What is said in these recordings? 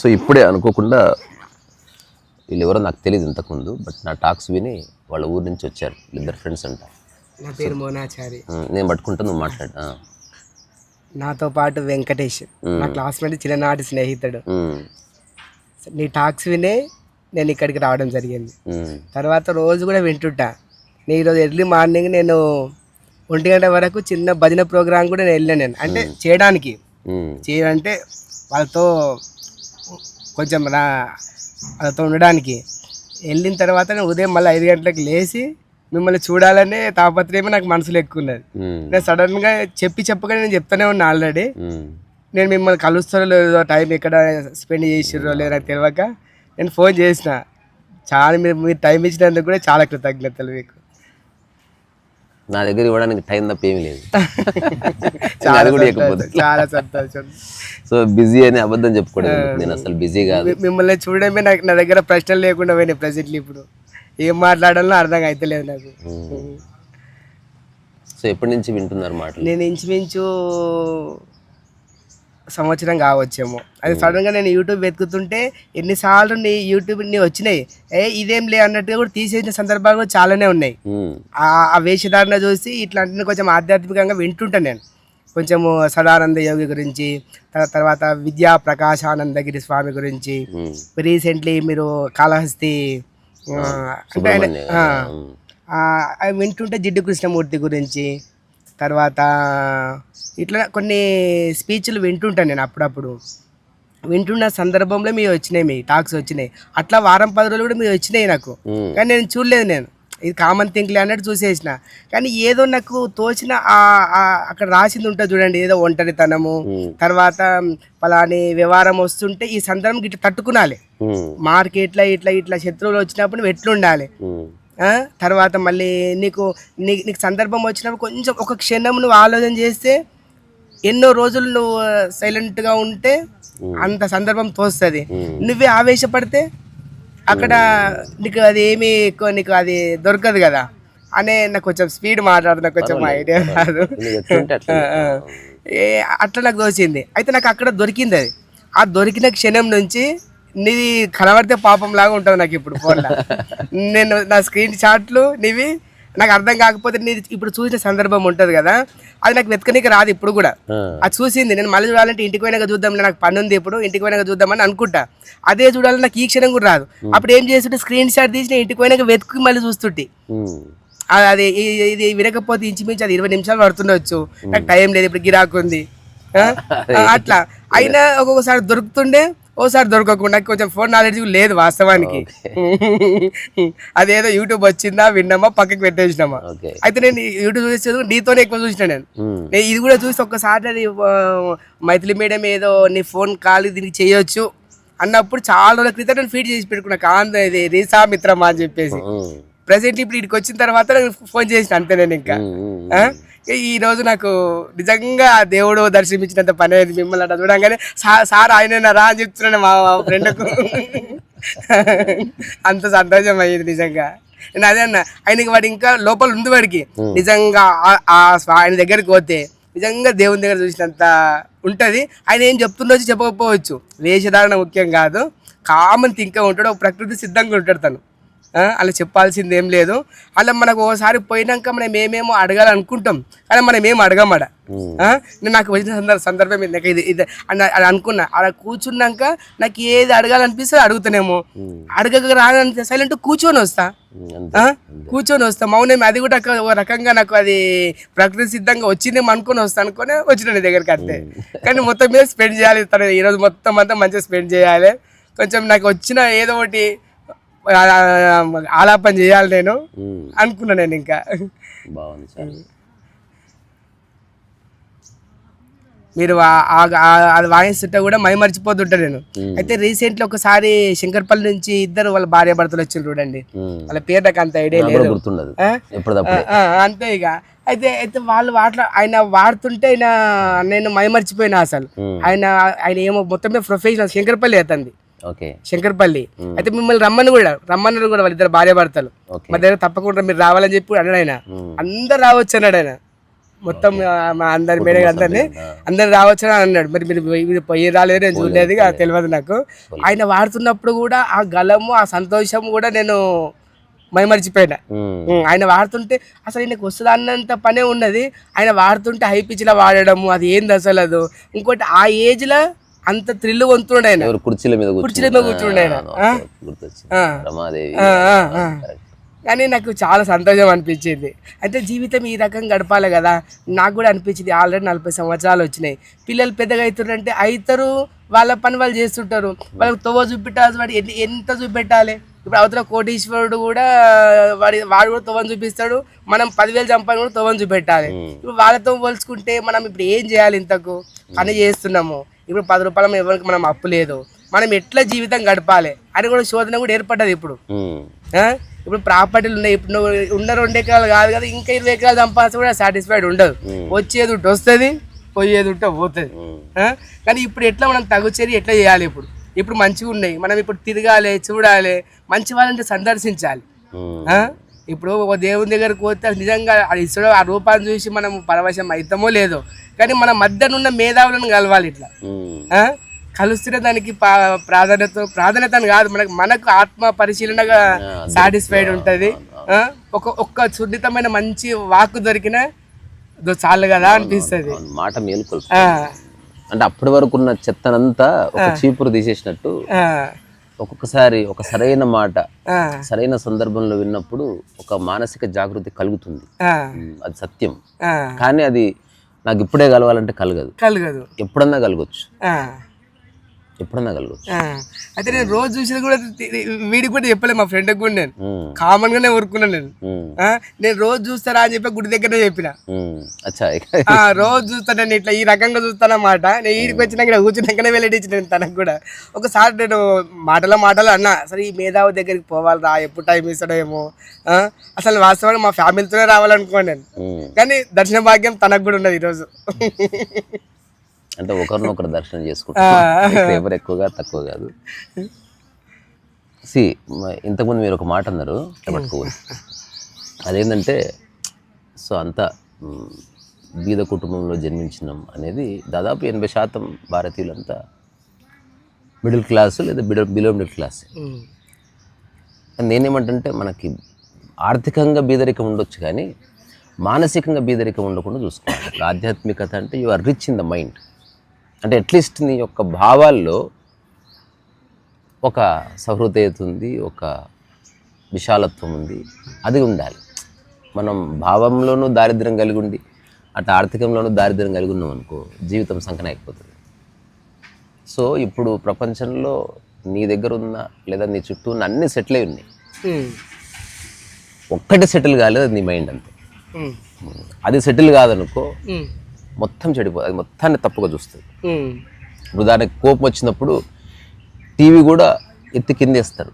So ఇప్పుడే అనుకోకుండా వీళ్ళు ఎవరో నాకు తెలియదు ఇంతకుముందు, బట్ నా టాక్స్ విని వాళ్ళ ఊరు నుంచి వచ్చారు, ఇద్దరు ఫ్రెండ్స్ అంట. నా పేరు మోనాచారి. నేను పట్టుకుంటా, నువ్వు మాట్లాడు. నాతో పాటు వెంకటేష్, నా క్లాస్మేట్, చిన్ననాటి స్నేహితుడు. నీ టాక్స్ వినే నేను ఇక్కడికి రావడం జరిగింది. తర్వాత రోజు కూడా వింటుంటా. నేను ఈరోజు ఎర్లీ మార్నింగ్ నేను 1 గంట వరకు చిన్న భజన ప్రోగ్రామ్ కూడా నేను వెళ్ళాను. నేను అంటే చేయడానికి చేయాలంటే వాళ్ళతో కొంచెం వాళ్ళతో ఉండడానికి వెళ్ళిన తర్వాత నేను ఉదయం మళ్ళీ 5 గంటలకు లేచి మిమ్మల్ని చూడాలనే తాపత్రయమే నాకు మనసులో ఎక్కువ ఉన్నది. నేను సడన్గా చెప్పగానే నేను చెప్తానే ఉన్నా ఆల్రెడీ. నేను మిమ్మల్ని కలుస్తారో లేదో, టైం ఎక్కడ స్పెండ్ చేసిర్రో లేదో నాకు తెలియక నేను ఫోన్ చేసిన. చాలా మీరు టైం ఇచ్చినందుకు కూడా చాలా కృతజ్ఞతలు మీకు. నా దగ్గర ఇవ్వడానికి టైం తప్ప ఏమీ లేదు. చాలా సంతోషం. సో బిజీ అని అబద్ధం చెప్పుకోవడం, నేను అసలు బిజీ కాదు. మిమ్మల్ని చూడడమే నాకు, నా దగ్గర ప్రశ్నలు లేకుండా పోయినాయి. ప్రెసెంట్లీ ఇప్పుడు ఏం మాట్లాడాలో అర్థం అవుతలేదు నాకు. సో ఎప్పటి నుంచి వింటున్నారు మాటలు? నేను ఇంచుమించు సంవత్సరం కావచ్చేమో. అది సడన్గా నేను యూట్యూబ్ వెతుకుతుంటే ఎన్నిసార్లు యూట్యూబ్ వచ్చినాయి, ఇదేం లే అన్నట్టుగా కూడా తీసేసిన సందర్భాలు కూడా చాలానే ఉన్నాయి. ఆ వేషధారణ చూసి ఇట్లాంటి కొంచెం ఆధ్యాత్మికంగా వింటుంటాను నేను. కొంచెము సదానంద యోగి గురించి, తర్వాత విద్యా ప్రకాశానందగిరి స్వామి గురించి. రీసెంట్లీ మీరు కాళహస్తి అంటే వింటుంటే జిడ్డు కృష్ణమూర్తి గురించి, తర్వాత ఇట్లా కొన్ని స్పీచ్లు వింటుంటాను నేను. అప్పుడప్పుడు వింటున్న సందర్భంలో మీరు వచ్చినాయి, మీ టాక్స్ వచ్చినాయి. అట్లా వారం 10 రోజులు కూడా మీరు వచ్చినాయి నాకు. కానీ నేను చూడలేదు, నేను ఇది కామన్ థింక్లే అన్నట్టు చూసేసిన. కానీ ఏదో నాకు తోచిన అక్కడ రాసింది ఉంటుంది చూడండి, ఏదో ఒంటరితనము, తర్వాత పలాని వ్యవహారం వస్తుంటే ఈ సందర్భం ఇట్లా తట్టుకునాలి, మార్కెట్లో ఇట్లా ఇట్లా శత్రువులు వచ్చినప్పుడు నువ్వు ఎట్లుండాలి, తర్వాత మళ్ళీ నీకు సందర్భం వచ్చినప్పుడు కొంచెం ఒక క్షణం నువ్వు ఆలోచన చేస్తే, ఎన్నో రోజులు నువ్వు సైలెంట్గా ఉంటే అంత సందర్భం తోస్తుంది. నువ్వే ఆవేశపడితే అక్కడ నీకు అది ఏమీ ఎక్కువ నీకు అది దొరకదు కదా అనే నాకు కొంచెం స్పీడ్ మాట్లాడుతున్నా, కొంచెం ఐడియా కాదు. అట్లా నాకు తోచింది. అయితే నాకు అక్కడ దొరికింది అది. ఆ దొరికిన క్షణం నుంచి నీది కనబడితే పాపం లాగా ఉంటుంది నాకు ఇప్పుడు ఫోన్లో. నేను నా స్క్రీన్ షాట్లు నీవి నాకు అర్థం కాకపోతే నీది ఇప్పుడు చూసిన సందర్భం ఉంటుంది కదా, అది నాకు వెతకనీకి రాదు ఇప్పుడు కూడా. అది చూసింది నేను మళ్ళీ చూడాలంటే ఇంటికి పోయినాక చూద్దాం, నాకు పని ఉంది ఇప్పుడు ఇంటికి పోయినాక చూద్దామని అనుకుంటా. అదే చూడాలని నాకు ఈ క్షణం కూడా రాదు. అప్పుడు ఏం చేస్తుంటే స్క్రీన్ షాట్ తీసి నేను ఇంటికి పోయినాక వెతుకు మళ్ళీ చూస్తుంటే అది ఇది వినకపోతే ఇంచుమించు అది 20 నిమిషాలు పడుతుండొచ్చు. నాకు టైం లేదు, ఇప్పుడు గిరాకు ఉంది అట్లా. అయినా ఒక్కొక్కసారి దొరుకుతుండే, ఓసారి దొరకకుండా. కొంచెం ఫోన్ నాలెడ్జ్ లేదు వాస్తవానికి. అదేదో యూట్యూబ్ వచ్చిందా విన్నామా పక్కకి పెట్టేసినామా. అయితే నేను యూట్యూబ్ చూసేది నీతోనే ఎక్కువ చూసిన. నేను ఇది కూడా చూసి ఒక్కసారి మైథిలి మేడం ఏదో నీ ఫోన్ కాల్ దీనికి చేయొచ్చు అన్నప్పుడు చాలా రోజుల క్రితం నేను ఫీడ్ చేసి పెట్టుకున్నా, కాంత ఇది రీసా మిత్రమా అని చెప్పేసి. ప్రెసెంట్ ఇప్పుడు ఇక్కడికి వచ్చిన తర్వాత ఫోన్ చేసిన అంతే. నేను ఇంకా ఈ రోజు నాకు నిజంగా దేవుడు దర్శనమిచ్చినంత పని అయింది. మిమ్మల్ని అట్లా చూడంగానే సార్ ఆయన రా అని చెప్తున్నాను మా ఫ్రెండ్కు. అంత సంతోషం అయ్యింది నిజంగా. నేను అదే అన్న, ఆయనకి వాడు ఇంకా లోపల ఉంది వాడికి. నిజంగా ఆయన దగ్గరికి పోతే నిజంగా దేవుని దగ్గర చూసినంత ఉంటుంది. ఆయన ఏం చెప్తుండొచ్చు చెప్పకపోవచ్చు, వేషధారణ ముఖ్యం కాదు, కామన్ థింక్గా ఉంటాడు, ప్రకృతి సిద్ధంగా ఉంటాడు తను. అలా చెప్పాల్సింది ఏం లేదు. అలా మనకు ఒకసారి పోయినాక మనం ఏమేమో అడగాలనుకుంటాం, కానీ మనం ఏం అడగమడ. నేను నాకు వచ్చిన సందర్భం ఇది అని అనుకున్నా. అలా కూర్చున్నాక నాకు ఏది అడగాలనిపిస్తే అడుగుతానేమో, అడగక రాని సైలెంట్ కూర్చొని వస్తా మౌనం. అది కూడా ఒక రకంగా నాకు అది ప్రకృతి సిద్ధంగా వచ్చిందేమో అనుకుని అనుకునే వచ్చిన నీ దగ్గరికి అంతే. కానీ మొత్తం మీద స్పెండ్ చేయాలి తను, ఈరోజు మొత్తం అంతా మంచిగా స్పెండ్ చేయాలి. కొంచెం నాకు వచ్చిన ఏదో ఒకటి ఆలాపన చేయాలి నేను అనుకున్నా. నేను ఇంకా బాగుంది సార్. మీరు అది వాయిస్తుంటే కూడా మై మర్చిపోతుంటా నేను. అయితే రీసెంట్లీ ఒకసారి శంకర్పల్లి నుంచి ఇద్దరు వాళ్ళ భార్య భర్తలు వచ్చి చూడండి, వాళ్ళ పేరు నాకు అంత ఐడియా లేదు అంతే ఇక. అయితే వాళ్ళు ఆయన వాడుతుంటే నేను మై మర్చిపోయినా అసలు. ఆయన ఏమో మొత్తం ప్రొఫెషనల్ శంకర్పల్లి అవుతుంది, శంకర్పల్లి. అయితే మిమ్మల్ని రమ్మన్నారు కూడా వాళ్ళిద్దరు భార్య భర్తలు. మా దగ్గర తప్పకుండా మీరు రావాలని చెప్పి అన్నాడు ఆయన. అందరు రావచ్చు అన్నాడు ఆయన. మొత్తం మా అందరి మేడ అందరినీ అందరు రావచ్చు అని అన్నాడు. మరి మీరు పోయి రాలేదు, నేను చూడలేదు, అది తెలియదు నాకు. ఆయన వాడుతున్నప్పుడు కూడా ఆ గలము ఆ సంతోషం కూడా నేను మైమరిచిపోయినా. ఆయన వాడుతుంటే అసలు ఈయనకు వస్తుంది అన్నంత పనే ఉన్నది. ఆయన వాడుతుంటే హై పిచ్లో వాడడము అది ఏంది అసలు. అది ఇంకోటి ఆ ఏజ్ లో అంత థ్రిల్ పొందుతుండే ఆయన, కుర్చీల మీద కూర్చుండే ఆయన. కానీ నాకు చాలా సంతోషం అనిపించింది. అయితే జీవితం ఈ రకంగా గడపాలి కదా. నాకు కూడా అనిపించింది. ఆల్రెడీ 40 సంవత్సరాలు వచ్చినాయి, పిల్లలు పెద్దగా అవుతారంటే అవుతారు, వాళ్ళ పని వాళ్ళు చేస్తుంటారు. వాళ్ళకి తొవ్వ చూపెట్టాల్సి వాడు ఎంత చూపెట్టాలి. ఇప్పుడు అవతల కోటీశ్వరుడు కూడా వాడు కూడా తొవ్వని చూపిస్తాడు, మనం 10,000 సంపాదన కూడా తొవ్వని చూపెట్టాలి. ఇప్పుడు వాళ్ళతో పోల్చుకుంటే మనం ఇప్పుడు ఏం చేయాలి? ఇంతకు పని చేస్తున్నాము, ఇప్పుడు 10 రూపాయలు ఎవరికి మనం అప్పు లేదు, మనం ఎట్లా జీవితం గడపాలి అని కూడా శోధన కూడా ఏర్పడ్డది. ఇప్పుడు ప్రాపర్టీలు ఉన్నాయి. ఇప్పుడు నువ్వు ఉన్న 2 ఎకరాలు కాదు కదా, ఇంకా 20 ఎకరాలు సంపాదించి కూడా సాటిస్ఫైడ్ ఉండదు. వచ్చేది ఉంటే వస్తుంది, పోయేది ఉంటే పోతుంది. కానీ ఇప్పుడు ఎట్లా మనం తగుచేరి ఎట్లా చేయాలి? ఇప్పుడు మంచిగా ఉన్నాయి, మనం ఇప్పుడు తిరగాలి, చూడాలి, మంచి వాళ్ళని సందర్శించాలి. ఇప్పుడు ఒక దేవుని దగ్గరకు పోతే నిజంగా అది ఇస్తాడో ఆ రూపాన్ని చూసి మనం పరవశం అవుతామో లేదో, కానీ మన మధ్యనున్న మేధావులను కలవాలి. ఇట్లా కలుస్తున్న దానికి ప్రాధాన్యత కాదు, మనకు ఆత్మ పరిశీలనగా సాటిస్ఫైడ్ ఉంటుంది. ఒక్క సున్నితమైన మంచి వాక్కు దొరికినా చాలు కదా అనిపిస్తుంది. మాట మేలుకొల్ అంటే అప్పటి వరకు ఉన్న చెత్తనంతా ఒక చీపురు తీసేసినట్టు ఒక్కొక్కసారి ఒక సరైన మాట సరైన సందర్భంలో విన్నప్పుడు ఒక మానసిక జాగృతి కలుగుతుంది. అది సత్యం. కానీ అది నాకు ఇప్పుడే కలవాలంటే కలగదు. ఎప్పుడన్నా కలగొచ్చు. అయితే నేను రోజు చూసేది కూడా వీడికి కూడా చెప్పలేదు, మా ఫ్రెండ్కి కూడా నేను కామన్ గానే ఊరుకున్నాను. నేను రోజు చూస్తారా అని చెప్పి గుడి దగ్గరనే చెప్పిన. రోజు చూస్తాను ఇట్లా ఈ రకంగా చూస్తానన్నమాట. నేను వీడికి వచ్చినాక కూర్చున్నాకనే వెల్లడించిన తనకు కూడా. ఒకసారి నేను మాటలు అన్నా, అసలు ఈ మేధావి దగ్గరికి పోవాలిరా, ఎప్పుడు టైం ఇస్తాడో ఏమో. అసలు వాస్తవానికి మా ఫ్యామిలీతోనే రావాలనుకోండి నేను, కానీ దర్శన భాగ్యం తనకు కూడా ఉన్నది ఈరోజు. అంటే ఒకరినొకరు దర్శనం చేసుకుంటారు, ఎవరు ఎక్కువగా తక్కువ కాదు. ఇంతకుముందు మీరు ఒక మాట అన్నారు పట్టుకోవాలి, అదేంటంటే సో అంతా బీద కుటుంబంలో జన్మించినాం అనేది దాదాపు 80% భారతీయులంతా మిడిల్ క్లాసు లేదా బిలో మిడిల్ క్లాస్. నేనేమంటే మనకి ఆర్థికంగా బీదరికం ఉండొచ్చు, కానీ మానసికంగా బీదరికం ఉండకుండా చూసుకోవాలి. ఆధ్యాత్మికత అంటే you are rich in the mind. అంటే అట్లీస్ట్ నీ యొక్క భావాల్లో ఒక సహృదయత ఉంది, ఒక విశాలత్వం ఉంది, అది ఉండాలి. మనం భావంలోనూ దారిద్ర్యం కలిగి ఉండి అటు ఆర్థికంలోనూ దారిద్ర్యం కలిగి ఉన్నాం అనుకో, జీవితం సంకన అయిపోతుంది. సో ఇప్పుడు ప్రపంచంలో నీ దగ్గర ఉన్న లేదా నీ చుట్టూ ఉన్న అన్ని సెటిల్ అయి ఉన్నాయి, ఒక్కటి సెటిల్ కాలేదు, అది నీ మైండ్ అంతే. అది సెటిల్ కాదనుకో మొత్తం చెడిపోతుంది, అది మొత్తాన్ని తప్పుగా చూస్తుంది. ఇప్పుడు దానికి కోపం వచ్చినప్పుడు టీవీ కూడా ఎత్తి కిందేస్తారు,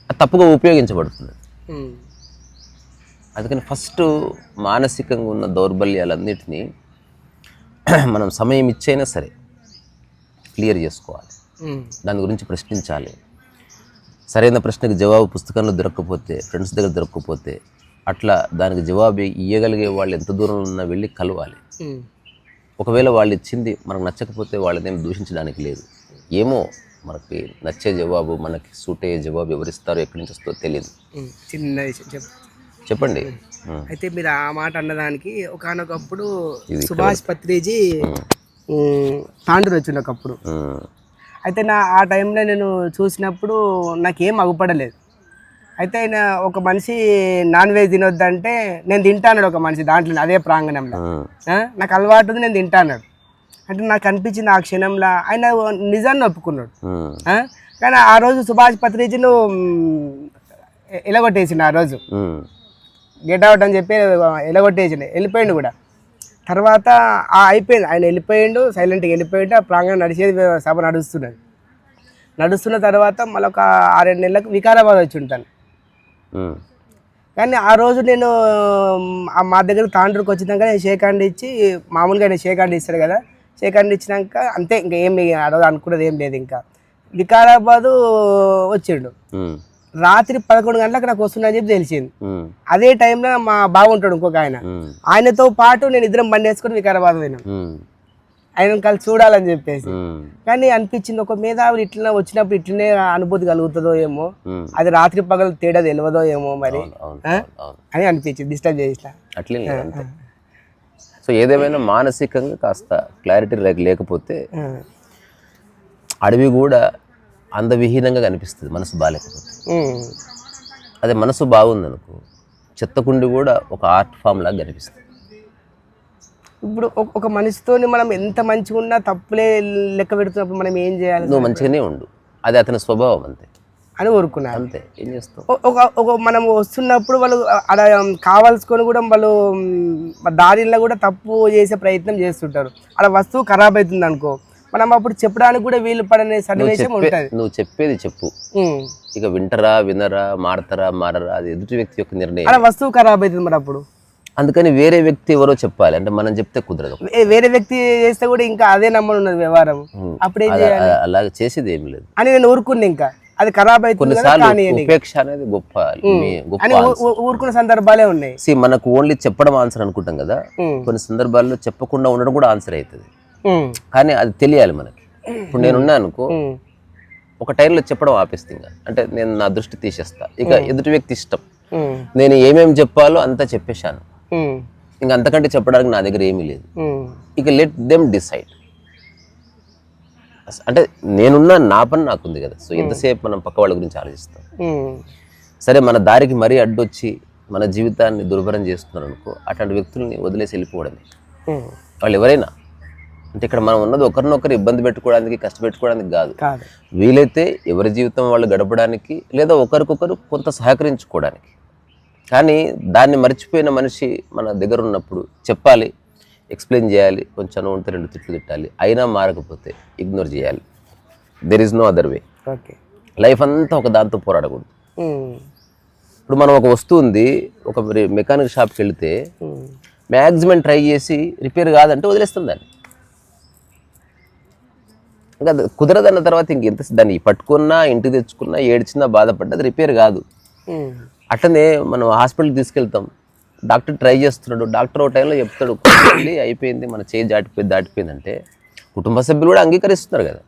అది తప్పుగా ఉపయోగించబడుతుంది. అందుకని ఫస్ట్ మానసికంగా ఉన్న దౌర్బల్యాలన్నిటినీ మనం సమయం ఇచ్చైనా సరే క్లియర్ చేసుకోవాలి, దాని గురించి ప్రశ్నించాలి. సరైన ప్రశ్నకి జవాబు పుస్తకంలో దొరకకపోతే, ఫ్రెండ్స్ దగ్గర దొరకకపోతే, అట్లా దానికి జవాబు ఇవ్వగలిగే వాళ్ళు ఎంత దూరం ఉన్నా వెళ్ళి కలవాలి. ఒకవేళ వాళ్ళు ఇచ్చింది మనకు నచ్చకపోతే వాళ్ళని దూషించడానికి లేదు. ఏమో మనకి నచ్చే జవాబు, మనకి సూట్ అయ్యే జవాబు ఎవరిస్తారో ఎక్కడి నుంచి వస్తుందో తెలియదు. చిన్న విషయం చెప్పండి. అయితే మీరు ఆ మాట అన్నదానికి ఒకనొకప్పుడు సుభాష్ పత్రిజీ తాండూరు వచ్చింది ఒకప్పుడు. అయితే ఆ టైంలో నేను చూసినప్పుడు నాకేం అగుపడలేదు. అయితే ఆయన ఒక మనిషి నాన్ వెజ్ తినొద్దంటే నేను తింటాను, ఒక మనిషి దాంట్లో అదే ప్రాంగణంలో నాకు అలవాటు ఉంది, నేను తింటాను అంటే నాకు అనిపించింది ఆ క్షణంలో ఆయన నిజాన్ని ఒప్పుకున్నాడు. కానీ ఆ రోజు సుభాష్ పత్రిజీను ఎలగొట్టేసిండు. ఆ రోజు గెట్ అవుట్ అని చెప్పి ఎలగొట్టేసిండు, వెళ్ళిపోయిండు కూడా. తర్వాత అయిపోయింది, ఆయన వెళ్ళిపోయిండు, సైలెంట్గా వెళ్ళిపోయిండు. ఆ ప్రాంగణం నడిచేది, సభ నడుస్తున్న తర్వాత మళ్ళీ ఒక 6-7 నెలలకు వికారాబాద్ వచ్చి ఉంటాను. కానీ ఆ రోజు నేను మా దగ్గర తాండ్రుకి వచ్చినాక నేను షేక్ హ్యాండ్ ఇచ్చి, మామూలుగా నేను షేక్ హ్యాండ్ ఇస్తాడు కదా, షేక్ హ్యాండ్ ఇచ్చినాక అంతే, ఇంకా ఏం ఆ రోజు అనుకున్నది ఏం లేదు. ఇంకా వికారాబాదు వచ్చిండు రాత్రి 11 గంటలకు నాకు వస్తున్నా అని చెప్పి తెలిసింది. ఉమ్, అదే టైంలో మా బావ ఉంటాడు ఇంకొక ఆయన, ఉమ్, ఆయనతో పాటు నేను ఇద్దరం బండి వేసుకొని వికారాబాద్ పోయినాం ఉమ్, ఆయన కలిసి చూడాలని చెప్పేసి. ఉమ్, కానీ అనిపించింది ఒక మేధావి ఇట్లా వచ్చినప్పుడు ఇట్లనే అనుభూతి కలుగుతుందో ఏమో, ఉమ్. అది రాత్రి పగలు తేడా తెలియదో ఏమో మరి అవును, ఆ? అవును. అని అనిపించింది, డిస్టర్బ్ చేసిన. అట్లే లేదు అంతే. సో ఏదేమైనా మానసికంగా కాస్త క్లారిటీ లేకపోతే అడవి కూడా అందవిహీనంగా కనిపిస్తుంది మనసు బాగాలేకపోతే. అదే మనసు బాగుందనుకో చెత్తకుండి కూడా ఒక ఆర్ట్ ఫామ్ లాగా కనిపిస్తుంది. ఇప్పుడు ఒక మనిషితో మనం ఎంత మంచిగా ఉన్నా తప్పులే లెక్క పెడుతున్నప్పుడు మనం ఏం చేయాలి నువ్వు మంచిగానే ఉండు, అది అతని స్వభావం అంతే అని కోరుకున్నాను. అంతే, ఏం చేస్తావు. ఒక మనం వస్తున్నప్పుడు వాళ్ళు అలా కావాల్సుకొని కూడా వాళ్ళు దారిలో కూడా తప్పు చేసే ప్రయత్నం చేస్తుంటారు, అలా వస్తువు ఖరాబ్ అవుతుంది అనుకో, మనం అప్పుడు చెప్పడానికి కూడా వీలు పడనే సన్నివేశం ఉంటుంది. నువ్వు చెప్పేది చెప్పు, ఇక వింటరా వినరా మారతారా మారరా అది ఎదుటి వ్యక్తి యొక్క నిర్ణయం. అలా వస్తువు ఖరాబ్ అవుతుంది మరి అప్పుడు. అందుకని వేరే వ్యక్తి ఎవరో చెప్పాలి, అంటే మనం చెప్తే కుదరదు. వేరే వ్యక్తి చేస్తే కూడా ఇంకా అదే నమ్మని ఉన్నది వ్యవహారం, అప్పుడేం చేయాలి? అలాగే చేసేది ఏమి లేదు అని నేను ఊరుకున్నా, ఇంకా అది ఖరాబ్ అవుతుంది కొన్నిసార్లు ఉపేక్ష అనేది గొప్ప అని ఊరుకున్న సందర్భాలే ఉన్నాయి. మనకు ఓన్లీ చెప్పడం ఆన్సర్ అనుకుంటాం కదా, కొన్ని సందర్భాల్లో చెప్పకుండా ఉండడం కూడా ఆన్సర్ అవుతుంది. కానీ అది తెలియాలి మనకి. ఇప్పుడు నేనున్నా అనుకో, ఒక టైంలో చెప్పడం ఆపేస్తే ఇంకా అంటే నేను నా దృష్టి తీసేస్తా, ఇక ఎదుటి వ్యక్తి ఇష్టం. నేను ఏమేమి చెప్పాలో అంతా చెప్పేశాను, ఇంక అంతకంటే చెప్పడానికి నా దగ్గర ఏమీ లేదు. ఇక లెట్ దెమ్ డిసైడ్. అంటే నేనున్నా, నా పని నాకుంది కదా. సో ఎంతసేపు మనం పక్క వాళ్ళ గురించి ఆలోచిస్తాం. సరే మన దారికి మరీ అడ్డొచ్చి మన జీవితాన్ని దుర్భరం చేస్తున్నారు అనుకో, అట్లాంటి వ్యక్తుల్ని వదిలేసి వెళ్ళిపోవడమే. వాళ్ళు ఎవరైనా అంటే ఇక్కడ మనం ఉన్నది ఒకరినొకరు ఇబ్బంది పెట్టుకోవడానికి కష్టపెట్టుకోవడానికి కాదు, వీలైతే ఎవరి జీవితం వాళ్ళు గడపడానికి లేదా ఒకరికొకరు కొంత సహకరించుకోవడానికి. కానీ దాన్ని మర్చిపోయిన మనిషి మన దగ్గర ఉన్నప్పుడు చెప్పాలి, ఎక్స్ప్లెయిన్ చేయాలి, కొంచెం ఉంటే 2 తిట్లు తిట్టాలి, అయినా మారకపోతే ఇగ్నోర్ చేయాలి. There is no other way. Life అంతా ఒక దాంతో పోరాడకూడదు. ఇప్పుడు మనం ఒక వస్తువు ఉంది, ఒక మెకానిక్ షాప్కి వెళితే మ్యాక్సిమం ట్రై చేసి రిపేర్ కాదంటే వదిలేస్తుంది దాన్ని. ఇంకా కుదరదన్న తర్వాత ఇంకెంత దాన్ని పట్టుకున్నా ఇంటికి తెచ్చుకున్నా ఏడ్చినా బాధపడ్డా రిపేర్ కాదు. అట్లనే మనం హాస్పిటల్కి తీసుకెళ్తాం, డాక్టర్ ట్రై చేస్తున్నాడు, డాక్టర్ ఒక టైంలో చెప్తాడు అయిపోయింది, మన చేయి దాటిపోయింది అంటే కుటుంబ సభ్యులు కూడా అంగీకరిస్తున్నారు కదా.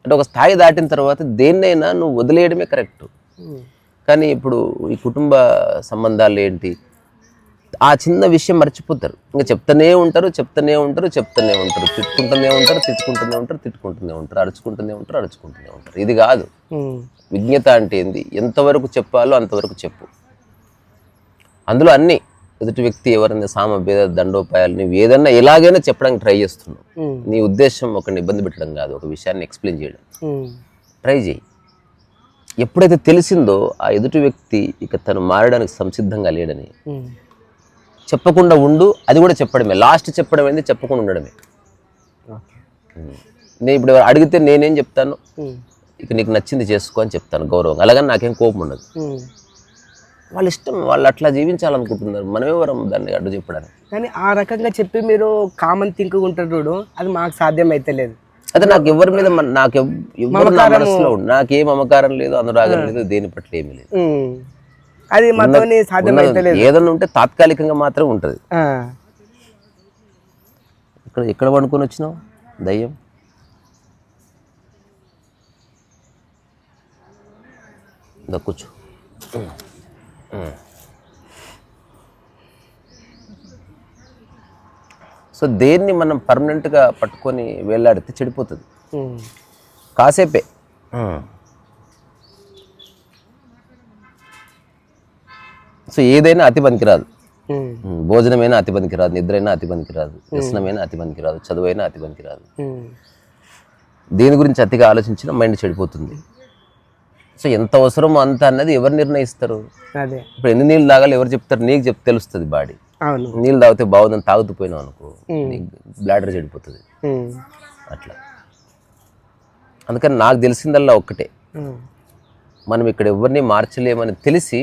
అంటే ఒక స్థాయి దాటిన తర్వాత దేన్నైనా నువ్వు వదిలేయడమే కరెక్ట్. కానీ ఇప్పుడు ఈ కుటుంబ సంబంధాలు ఏంటి, ఆ చిన్న విషయం మర్చిపోతారు, ఇంకా చెప్తూనే ఉంటారు, తిట్టుకుంటూనే ఉంటారు, తిట్టుకుంటూనే ఉంటారు, అరుచుకుంటూనే ఉంటారు. ఇది కాదు విజ్ఞత అంటే ఏంది, ఎంతవరకు చెప్పాలో అంతవరకు చెప్పు. అందులో అన్ని ఎదుటి వ్యక్తి ఎవరైనా సామభేద దండోపాయాలు నువ్వు ఏదన్నా ఎలాగైనా చెప్పడానికి ట్రై చేస్తున్నావు. నీ ఉద్దేశం ఒకరిని ఇబ్బంది పెట్టడం కాదు, ఒక విషయాన్ని ఎక్స్ప్లెయిన్ చేయడం. ట్రై చేయి. ఎప్పుడైతే తెలిసిందో ఆ ఎదుటి వ్యక్తి ఇక తను మారడానికి సంసిద్ధంగా లేడని చెప్పకుండా ఉండు, అది కూడా చెప్పడమే. లాస్ట్ చెప్పడం ఏంది, చెప్పకుండా ఉండడమే. నేను ఇప్పుడు అడిగితే నేనేం చెప్తాను, ఇక నీకు నచ్చింది చేసుకో అని చెప్తాను గౌరవంగా, అలాగని నాకేం కోపం ఉండదు. వాళ్ళ ఇష్టం, వాళ్ళు అట్లా జీవించాలనుకుంటున్నారు, మనమేవరం దాన్ని అడ్డు చెప్పడానికి. కానీ ఆ రకంగా చెప్పి మీరు కామన్ థింక్ ఉంటారు, అది మాకు సాధ్యం అయితే లేదు. అదే నాకు ఎవరి మీద నాకేం మమకారం లేదు, అనురాగం లేదు, దేని పట్ల ఏమీ లేదు. అది మాతోని సాధ్యం అయితే లేదు. ఏదన్నా ఉంటే తాత్కాలికంగా మాత్రం ఉంటుంది. ఎక్కడ పడుకొని వచ్చినావు దయ్యం? కూర్చో. సో దేన్ని మనం పర్మనెంట్గా పట్టుకొని వేలాడితే చెడిపోతుంది, కాసేపే. సో ఏదైనా అతి పనికిరాదు, భోజనమైనా అతి పనికిరాదు, నిద్రైనా అతి పనికిరాదు, వ్యసనమైనా అతి పనికిరాదు, చదువైనా అతి పనికిరాదు. దేని గురించి అతిగా ఆలోచించినా మైండ్ చెడిపోతుంది. సో ఎంత అవసరమో అంత అన్నది ఎవరు నిర్ణయిస్తారు? ఇప్పుడు ఎన్ని నీళ్ళు తాగాలి ఎవరు చెప్తారు? నీకు తెలుస్తుంది బాడీ. నీళ్ళు తాగితే బాగుందని తాగుతూ పోయినావు అనుకో, నీకు బ్లాడర్ చెడిపోతుంది అట్లా. అందుకని నాకు తెలిసిందల్లా ఒక్కటే, మనం ఇక్కడ ఎవరిని మార్చలేమని తెలిసి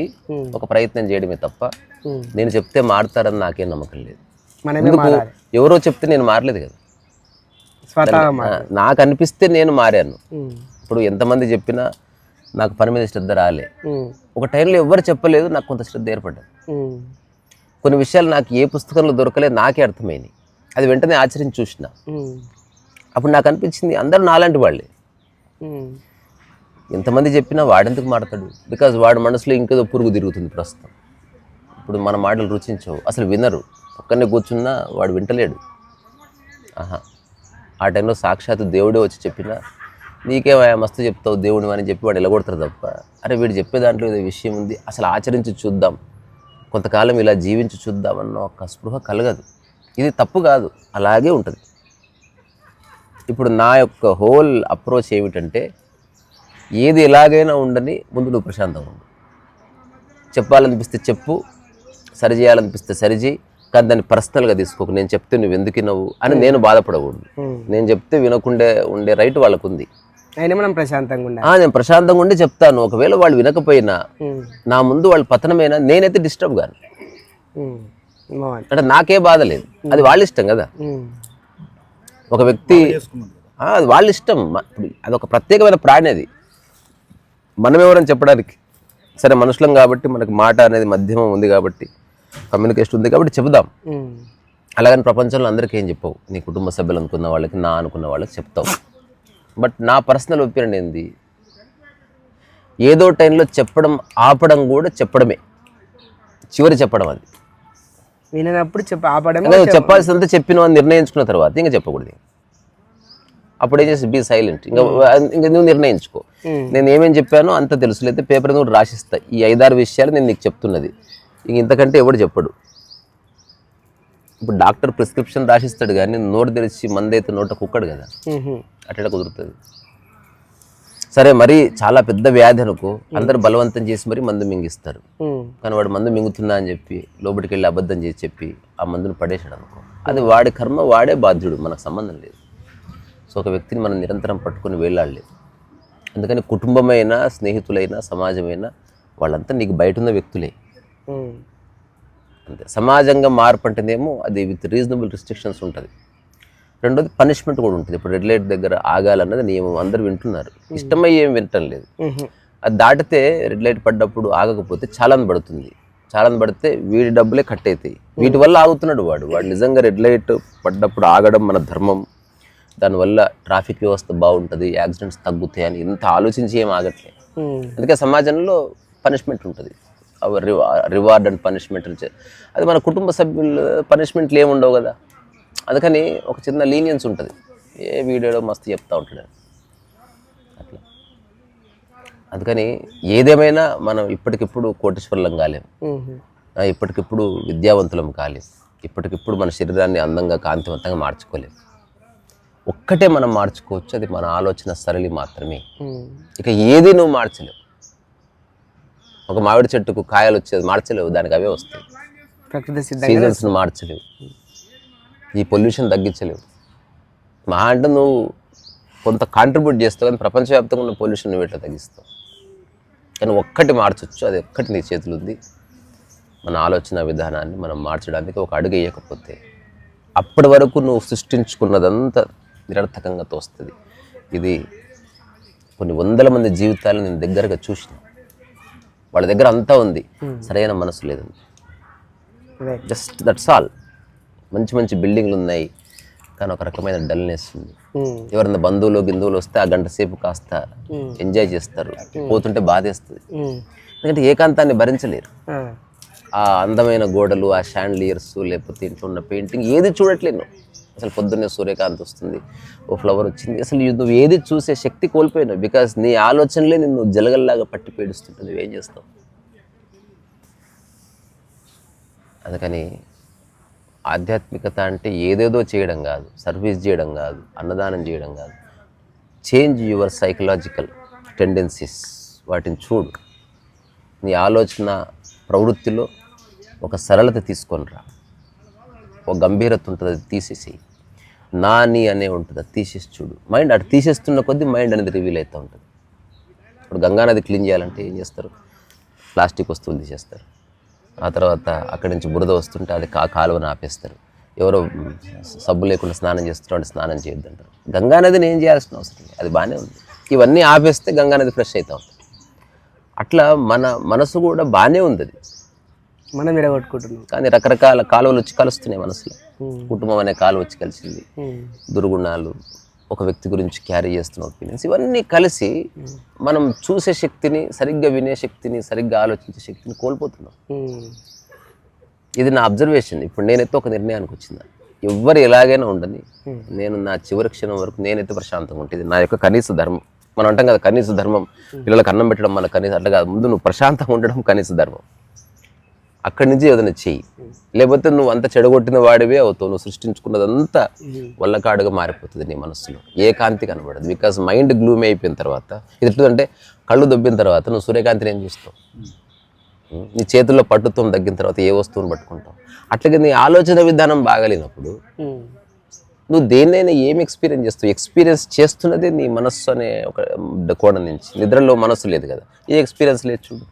ఒక ప్రయత్నం చేయడమే తప్ప నేను చెప్తే మారుతారని నాకేం నమ్మకం లేదు. ఎవరో చెప్తే నేను మారలేదు కదా, నాకు అనిపిస్తే నేను మారాను. ఇప్పుడు ఎంతమంది చెప్పినా నాకు పని మీద శ్రద్ధ రాలే. ఒక టైంలో ఎవ్వరు చెప్పలేదు, నాకు కొంత శ్రద్ధ ఏర్పడ్డది. కొన్ని విషయాలు నాకు ఏ పుస్తకంలో దొరకలేదు, నాకే అర్థమైంది. అది వెంటనే ఆచరించి చూసిన. అప్పుడు నాకు అనిపించింది అందరూ నాలాంటి వాళ్ళే. ఎంతమంది చెప్పినా వాడెందుకు మాడతాడు? బికాజ్ వాడి మనసులో ఇంకేదో పురుగు తిరుగుతుంది ప్రస్తుతం. ఇప్పుడు మన మాటలు రుచించవు, అసలు వినరు. పక్కనే కూర్చున్నా వాడు వింటలేడు. ఆ టైంలో సాక్షాత్తు దేవుడే వచ్చి చెప్పినా నీకేమయ్యా మస్తు చెప్తావు దేవుడిని అని చెప్పి వాడు ఎలగొడతారు తప్ప, అరే వీడు చెప్పే దాంట్లో ఏదో విషయం ఉంది, అసలు ఆచరించి చూద్దాం, కొంతకాలం ఇలా జీవించి చూద్దామన్న ఒక స్పృహ కలగదు. ఇది తప్పు కాదు, అలాగే ఉంటుంది. ఇప్పుడు నా యొక్క హోల్ అప్రోచ్ ఏమిటంటే, ఏది ఎలాగైనా ఉండని ముందు నువ్వు ప్రశాంతంగా ఉండు. చెప్పాలనిపిస్తే చెప్పు, సరి చేయాలనిపిస్తే సరిచేయి, కానీ దాన్ని పర్సనల్గా తీసుకోకు. నేను చెప్తే నువ్వు ఎందుకు వినవు అని నేను బాధపడకూడదు. నేను చెప్తే వినకుండే ఉండే రైట్ వాళ్ళకు ఉంది. మనం ప్రశాంతంగా ఉండాలి. నేను ప్రశాంతంగా ఉండి చెప్తాను. ఒకవేళ వాళ్ళు వినకపోయినా నా ముందు వాళ్ళు పతనమైనా నేనైతే డిస్టర్బ్ కాను. అంటే నాకే బాధ లేదు, అది వాళ్ళ ఇష్టం కదా. ఒక వ్యక్తి అది వాళ్ళ ఇష్టం, అదొక ప్రత్యేకమైన ప్రాణి. అది మనం ఎవరని చెప్పడానికి. సరే మనుషులం కాబట్టి మనకి మాట అనేది మాధ్యమం ఉంది కాబట్టి, కమ్యూనికేషన్ ఉంది కాబట్టి చెబుదాం. అలాగని ప్రపంచంలో అందరికీ ఏం చెప్పవు. నీ కుటుంబ సభ్యులు అనుకున్న వాళ్ళకి, నా అనుకున్న వాళ్ళకి చెప్తావు. బట్ నా పర్సనల్ ఒపీనియన్ ఏంది, ఏదో టైంలో చెప్పడం ఆపడం కూడా చెప్పడమే, చివరి చెప్పడం. అది వినప్పుడు ఆపడం, చెప్పాల్సినంత చెప్పిన అని నిర్ణయించుకున్న తర్వాత ఇంకా చెప్పకూడదు. అప్పుడు ఏం చేసి బీ సైలెంట్. ఇంకా నువ్వు నిర్ణయించుకో. నేను ఏమేమి చెప్పానో అంత తెలుసు, లేకపోతే పేపర్ కూడా రాసిస్తా. ఈ 5-6 విషయాలు నేను నీకు చెప్తున్నది, ఇంక ఇంతకంటే ఎవడు చెప్పడు. ఇప్పుడు డాక్టర్ ప్రిస్క్రిప్షన్ రాసిస్తాడు కానీ నోటు తెరిచి మందైతే నోట కుక్కడు కదా, అట్లా కుదురుతుంది. సరే మరి చాలా పెద్ద వ్యాధి అనుకో, అందరు బలవంతం చేసి మరి మందు మింగిస్తారు. కానీ వాడు మందు మింగుతున్నా అని చెప్పి లోపలికి వెళ్ళి అబద్ధం చేసి చెప్పి ఆ మందును పడేసాడు అనుకో, అది వాడి కర్మ, వాడే బాధ్యుడు, మనకు సంబంధం లేదు. సో ఒక వ్యక్తిని మనం నిరంతరం పట్టుకొని వేలాడలేదు. అందుకని కుటుంబమైనా, స్నేహితులైనా, సమాజమైనా వాళ్ళంతా నీకు బయట ఉన్న వ్యక్తులే. అంతే. సమాజంగా మార్పు అంటేనేమో అది విత్ రీజనబుల్ రిస్ట్రిక్షన్స్ ఉంటుంది. రెండోది పనిష్మెంట్ కూడా ఉంటుంది. ఇప్పుడు రెడ్ లైట్ దగ్గర ఆగాలన్నది నియమం, అందరూ వింటున్నారు, ఇష్టమై ఏం వినటం లేదు. అది దాటితే రెడ్ లైట్ పడ్డప్పుడు ఆగకపోతే చాలాన్ పడుతుంది. చాలాన్ పడితే వీడి డబ్బులే కట్ అవుతాయి. వీటి వల్ల ఆగుతున్నాడు వాడు నిజంగా రెడ్ లైట్ పడ్డప్పుడు ఆగడం మన ధర్మం, దానివల్ల ట్రాఫిక్ వ్యవస్థ బాగుంటుంది, యాక్సిడెంట్స్ తగ్గుతాయి అని ఇంత ఆలోచించి ఏం ఆగట్లేదు. అందుకే సమాజంలో పనిష్మెంట్ ఉంటుంది, రివార్డ్ అండ్ పనిష్మెంట్. అది మన కుటుంబ సభ్యులు పనిష్మెంట్లు ఏమి ఉండవు కదా, అందుకని ఒక చిన్న లీనియన్స్ ఉంటుంది. ఏ వీడియోలో మస్తు చెప్తూ ఉంటాడు అట్లా. అందుకని ఏదేమైనా మనం ఇప్పటికిప్పుడు కోటీశ్వరులం కాలేం, ఇప్పటికిప్పుడు విద్యావంతులం కాలేం, ఇప్పటికిప్పుడు మన శరీరాన్ని అందంగా కాంతివంతంగా మార్చుకోలేం. ఒక్కటే మనం మార్చుకోవచ్చు, అది మన ఆలోచన సరళి మాత్రమే. ఇక ఏది నువ్వు మార్చలేవు. ఒక మామిడి చెట్టుకు కాయలు వచ్చేది మార్చలేవు, దానికి అవే వస్తాయి. సీజన్స్ను మార్చలేవు, ఈ పొల్యూషన్ తగ్గించలేవు. మహా అంటే నువ్వు కొంత కాంట్రిబ్యూట్ చేస్తావు, కానీ ప్రపంచవ్యాప్తంగా ఉన్న పొల్యూషన్ నువ్వు ఎట్లా తగ్గిస్తావు? కానీ ఒక్కటి మార్చవచ్చు, అది ఒక్కటి నీ చేతులు ఉంది. మన ఆలోచన విధానాన్ని మనం మార్చడానికి ఒక అడుగు వేయకపోతే అప్పటి వరకు నువ్వు సృష్టించుకున్నదంతా నిరర్థకంగా తోస్తుంది. ఇది కొన్ని 100 మంది జీవితాలు నేను దగ్గరగా చూసిన. వాళ్ళ దగ్గర అంతా ఉంది, సరైన మనసు లేదండి. Just that's all. మంచి మంచి బిల్డింగ్లు ఉన్నాయి, కానీ ఒక రకమైన డల్నెస్ ఉంది. ఎవరైనా బంధువులు వస్తే ఆ గంట సేపు కాస్త ఎంజాయ్ చేస్తారు, పోతుంటే బాధేస్తుంది. ఎందుకంటే ఏకాంతాన్ని భరించలేరు. ఆ అందమైన గోడలు, ఆ షాండ్లియర్స్, లేకపోతే ఇంట్లో ఉన్న పెయింటింగ్ ఏది చూడట్లేదు. అసలు పొద్దున్నే సూర్యకాంతి వస్తుంది, ఓ ఫ్లవర్ వచ్చింది, అసలు నువ్వు ఏది చూసే శక్తి కోల్పోయినావు. బికాస్ నీ ఆలోచనలే నిన్ను జలగల్లాగా పట్టి పీడిస్తుంటుంది. నువ్వేం చేస్తావు? అందుకని ఆధ్యాత్మికత అంటే ఏదేదో చేయడం కాదు, సర్వీస్ చేయడం కాదు, అన్నదానం చేయడం కాదు. Change your psychological tendencies. వాటిని చూడు. నీ ఆలోచన ప్రవృత్తిలో ఒక సరళత తీసుకొని రా. ఒక గంభీరత ఉంటుంది, అది తీసేసి నాని అనే ఉంటుంది, అది తీసేసి చూడు. మైండ్ అటు తీసేస్తున్న కొద్దీ మైండ్ అనేది రివీల్ అవుతూ ఉంటుంది. ఇప్పుడు గంగానది క్లీన్ చేయాలంటే ఏం చేస్తారు? ప్లాస్టిక్ వస్తువులు తీసేస్తారు. ఆ తర్వాత అక్కడి నుంచి బురద వస్తుంటే అది కాలువను ఆపేస్తారు. ఎవరో సబ్బు లేకుండా స్నానం చేస్తున్నారు, స్నానం చేయొద్దంటారు. గంగానదిని ఏం చేయాల్సిన అవసరం లేదు, అది బాగానే ఉంది. ఇవన్నీ ఆపేస్తే గంగానది ఫ్రెష్ అవుతూ ఉంటుంది. అట్లా మన మనసు కూడా బాగానే ఉంది అది, మనం విడగొట్టుకుంటున్నాం. కానీ రకరకాల కాలువలు వచ్చి కలుస్తున్నాయి మనసులో. కుటుంబం అనే కాలువ వచ్చి కలిసింది, దుర్గుణాలు, ఒక వ్యక్తి గురించి క్యారీ చేస్తున్న ఒపీనియన్స్, ఇవన్నీ కలిసి మనం చూసే శక్తిని, సరిగ్గా వినే శక్తిని, సరిగ్గా ఆలోచించే శక్తిని కోల్పోతున్నాం. ఇది నా అబ్జర్వేషన్. ఇప్పుడు నేనైతే ఒక నిర్ణయానికి వచ్చిందా, ఎవ్వరు ఎలాగైనా ఉండని, నేను నా చివరి క్షణం వరకు నేనైతే ప్రశాంతంగా ఉంటుంది. నా యొక్క కనీస ధర్మం. మనం అంటాం కదా కనీస ధర్మం, పిల్లలకు అన్నం పెట్టడం మన కనీస, అట్లా కాదు, ముందు నువ్వు ప్రశాంతంగా ఉండడం కనీస ధర్మం. అక్కడి నుంచి ఏదైనా చెయ్యి, లేకపోతే నువ్వు అంత చెడగొట్టిన వాడివే అవుతావు. నువ్వు సృష్టించుకున్నదంతా వల్లకాడుగా మారిపోతుంది నీ మనసులో, ఏ కాంతి కనబడదు. బికాస్ మైండ్ గ్లూమ్ అయిపోయిన తర్వాత, ఇది ఎట్లంటే కళ్ళు దొబ్బిన తర్వాత నువ్వు సూర్యకాంతిని ఏం చూస్తావు, నీ చేతుల్లో పట్టుత్వం తగ్గిన తర్వాత ఏ వస్తువుని పట్టుకుంటావు. అట్లాగే నీ ఆలోచన విధానం బాగలేనప్పుడు నువ్వు దేన్నైనా ఏం ఎక్స్పీరియన్స్ చేస్తావు. ఎక్స్పీరియన్స్ చేస్తున్నదే నీ మనస్సు అనే ఒక కోణం నుంచి. నిద్రలో మనస్సు లేదు కదా, ఏ ఎక్స్పీరియన్స్ లేదు చూడు.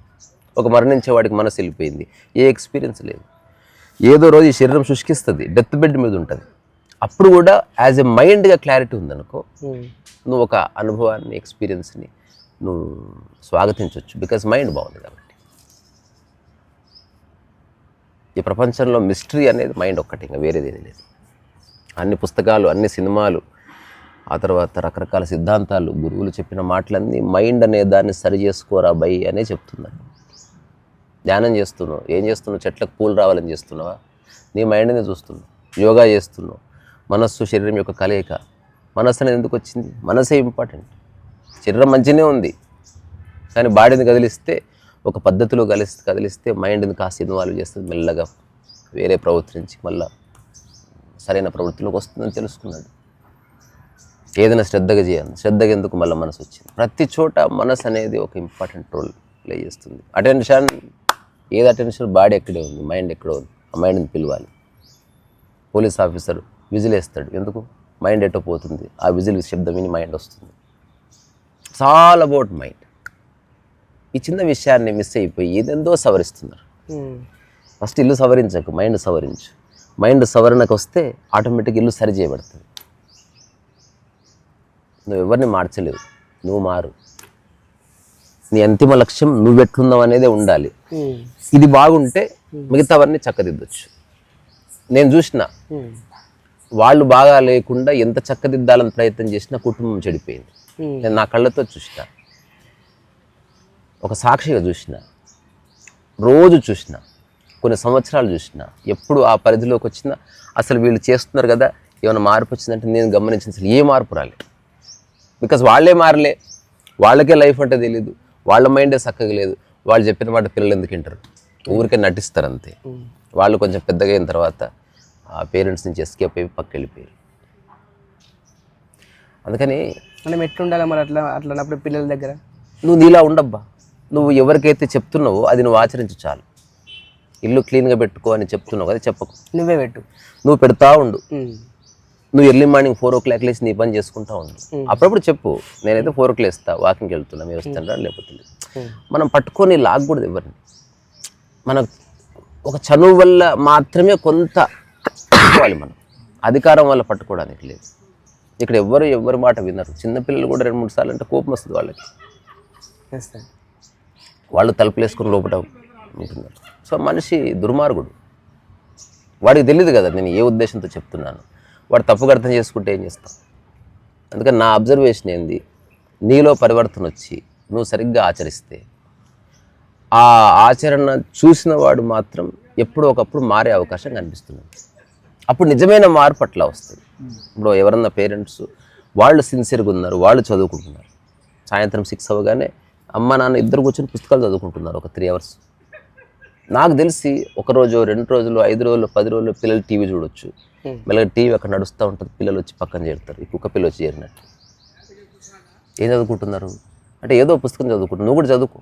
ఒక మరణించే వాడికి మనసు వెళ్ళిపోయింది, ఏ ఎక్స్పీరియన్స్ లేదు. ఏదో రోజు ఈ శరీరం శుష్కిస్తుంది, డెత్ బెడ్ మీద ఉంటుంది. అప్పుడు కూడా యాజ్ ఎ మైండ్గా క్లారిటీ ఉందనుకో, నువ్వు ఒక అనుభవాన్ని, ఎక్స్పీరియన్స్ని నువ్వు స్వాగతించవచ్చు. బికాజ్ మైండ్ బాగుంది కాబట్టి. ఈ ప్రపంచంలో మిస్టరీ అనేది మైండ్ ఒక్కటి, ఇంకా వేరేదేది లేదు. అన్ని పుస్తకాలు, అన్ని సినిమాలు, ఆ తర్వాత రకరకాల సిద్ధాంతాలు, గురువులు చెప్పిన మాటలన్నీ మైండ్ అనే దాన్ని సరి చేసుకోరా బై అనే చెప్తున్నారు. ధ్యానం చేస్తున్నావు, ఏం చేస్తున్నావు, చెట్లకు పూలు రావాలని చేస్తున్నావా, నీ మైండ్ని చూస్తున్నావు. యోగా చేస్తున్నావు, మనస్సు శరీరం యొక్క కలయిక. మనస్సు అనేది ఎందుకు వచ్చింది, మనసే ఇంపార్టెంట్. శరీరం మంచిగానే ఉంది, కానీ బాడీని కదిలిస్తే, ఒక పద్ధతిలో కదిలిస్తే మైండ్ని కాస్త ఇన్వాల్వ్ చేస్తుంది. మెల్లగా వేరే ప్రవృత్తి నుంచి మళ్ళీ సరైన ప్రవృత్తిలోకి వస్తుందని తెలుసుకున్నాడు. ఏదైనా శ్రద్ధగా చేయాలి, శ్రద్ధగా ఎందుకు మళ్ళీ మనసు వచ్చింది. ప్రతి చోట మనసు అనేది ఒక ఇంపార్టెంట్ రోల్ ప్లే చేస్తుంది. అటెన్షన్, ఏది అటెన్షన్, బాడీ ఎక్కడే ఉంది, మైండ్ ఎక్కడో ఉంది. ఆ మైండ్ని పిలవాలి. పోలీస్ ఆఫీసర్ విజిల్ వేస్తాడు, ఎందుకు, మైండ్ ఎటో పోతుంది. ఆ విజిల్ శబ్దం విని మైండ్ వస్తుంది. It's all about mind. ఈ చిన్న విషయాన్ని మిస్ అయిపోయి ఏదెందో సవరిస్తున్నారు. ఫస్ట్ ఇల్లు సవరించకు, మైండ్ సవరించు. మైండ్ సవరణకు వస్తే ఆటోమేటిక్ ఇల్లు సరి చేయబడుతుంది. నువ్వు ఎవరిని మార్చలేవు, నువ్వు మారు. నీ అంతిమ లక్ష్యం నువ్వెట్లున్నావు అనేదే ఉండాలి. ఇది బాగుంటే మిగతావన్నీ చక్కదిద్దొచ్చు. నేను చూసిన వాళ్ళు బాగా లేకుండా ఎంత చక్కదిద్దాలని ప్రయత్నం చేసినా కుటుంబం చెడిపోయింది. నేను నా కళ్ళతో చూసిన, ఒక సాక్షిగా చూసిన, రోజు చూసిన, కొన్ని సంవత్సరాలు చూసిన. ఎప్పుడు ఆ పరిధిలోకి వచ్చినా అసలు వీళ్ళు చేస్తున్నారు కదా, ఏమైనా మార్పు వచ్చిందంటే నేను గమనించిన అసలు ఏ మార్పు రాలేదు. బికాజ్ వాళ్ళే మారలే, వాళ్ళకే లైఫ్ అంటే తెలీదు, వాళ్ళ మైండే చక్కగా లేదు. వాళ్ళు చెప్పిన మాట పిల్లలు ఎందుకు వింటారు, ఊరికే నటిస్తారు అంతే. వాళ్ళు కొంచెం పెద్దగా అయిన తర్వాత ఆ పేరెంట్స్ నుంచి ఎస్కేప్ అయ్యి పక్క వెళ్ళిపోయారు. అందుకని మనం ఎట్లుండాలి మరి అట్లన్నప్పుడు పిల్లల దగ్గర? నువ్వు నీలా ఉండబ్బా. నువ్వు ఎవరికైతే చెప్తున్నావో అది నువ్వు ఆచరించు చాలు. ఇల్లు క్లీన్గా పెట్టుకో అని చెప్తున్నావు కదా, చెప్పకు, నువ్వే పెట్టు. నువ్వు పెడతా ఉండు. నువ్వు ఎర్లీ మార్నింగ్ 4 o'clock లేచి నీ పని చేసుకుంటా ఉండు. అప్పుడప్పుడు చెప్పు, నేనైతే 4 o'clock లేస్తా, వాకింగ్కి వెళ్తున్నా, మీరు వస్తారా లేకపోతే. మనం పట్టుకొని లాగకూడదు ఎవరిని. మన ఒక చనువు వల్ల మాత్రమే కొంత పట్టుకోవాలి మనం, అధికారం వల్ల పట్టుకోవడానికి లేదు. ఇక్కడ ఎవరి మాట వినరు. చిన్నపిల్లలు కూడా 2-3 సార్లు అంటే కోపం వస్తుంది వాళ్ళకి. వాళ్ళు తలుపులు వేసుకొని లోపల ఉంటున్నారు. సో మనిషి దుర్మార్గుడు. వాడికి తెలియదు కదా నేను ఏ ఉద్దేశంతో చెప్తున్నాను. వాడు తప్పుగా అర్థం చేసుకుంటే ఏం చేస్తాం. అందుకని నా అబ్జర్వేషన్ ఏంది, నీలో పరివర్తన వచ్చి నువ్వు సరిగ్గా ఆచరిస్తే ఆ ఆచరణ చూసిన వాడు మాత్రం ఎప్పుడో ఒకప్పుడు మారే అవకాశం కనిపిస్తుంది. అప్పుడు నిజమైన మార్పు అట్లా వస్తుంది. ఇప్పుడు ఎవరన్నా పేరెంట్స్ వాళ్ళు సిన్సియర్గా ఉన్నారు, వాళ్ళు చదువుకుంటున్నారు, సాయంత్రం 6 అవ్వగానే అమ్మ నాన్న ఇద్దరు కూర్చొని పుస్తకాలు చదువుకుంటున్నారు ఒక 3 hours. నాకు తెలిసి 1 రోజు 2 రోజులు 5 రోజులు 10 రోజులు పిల్లలు టీవీ చూడొచ్చు. మళ్ళీ టీవీ అక్కడ నడుస్తూ ఉంటుంది, పిల్లలు వచ్చి పక్కన చేరుతారు, ఈ కుక్క పిల్ల వచ్చి చేరినట్టు. ఏం చదువుకుంటున్నారు అంటే ఏదో పుస్తకం చదువుకుంటున్నారు, నువ్వు కూడా చదువుకో.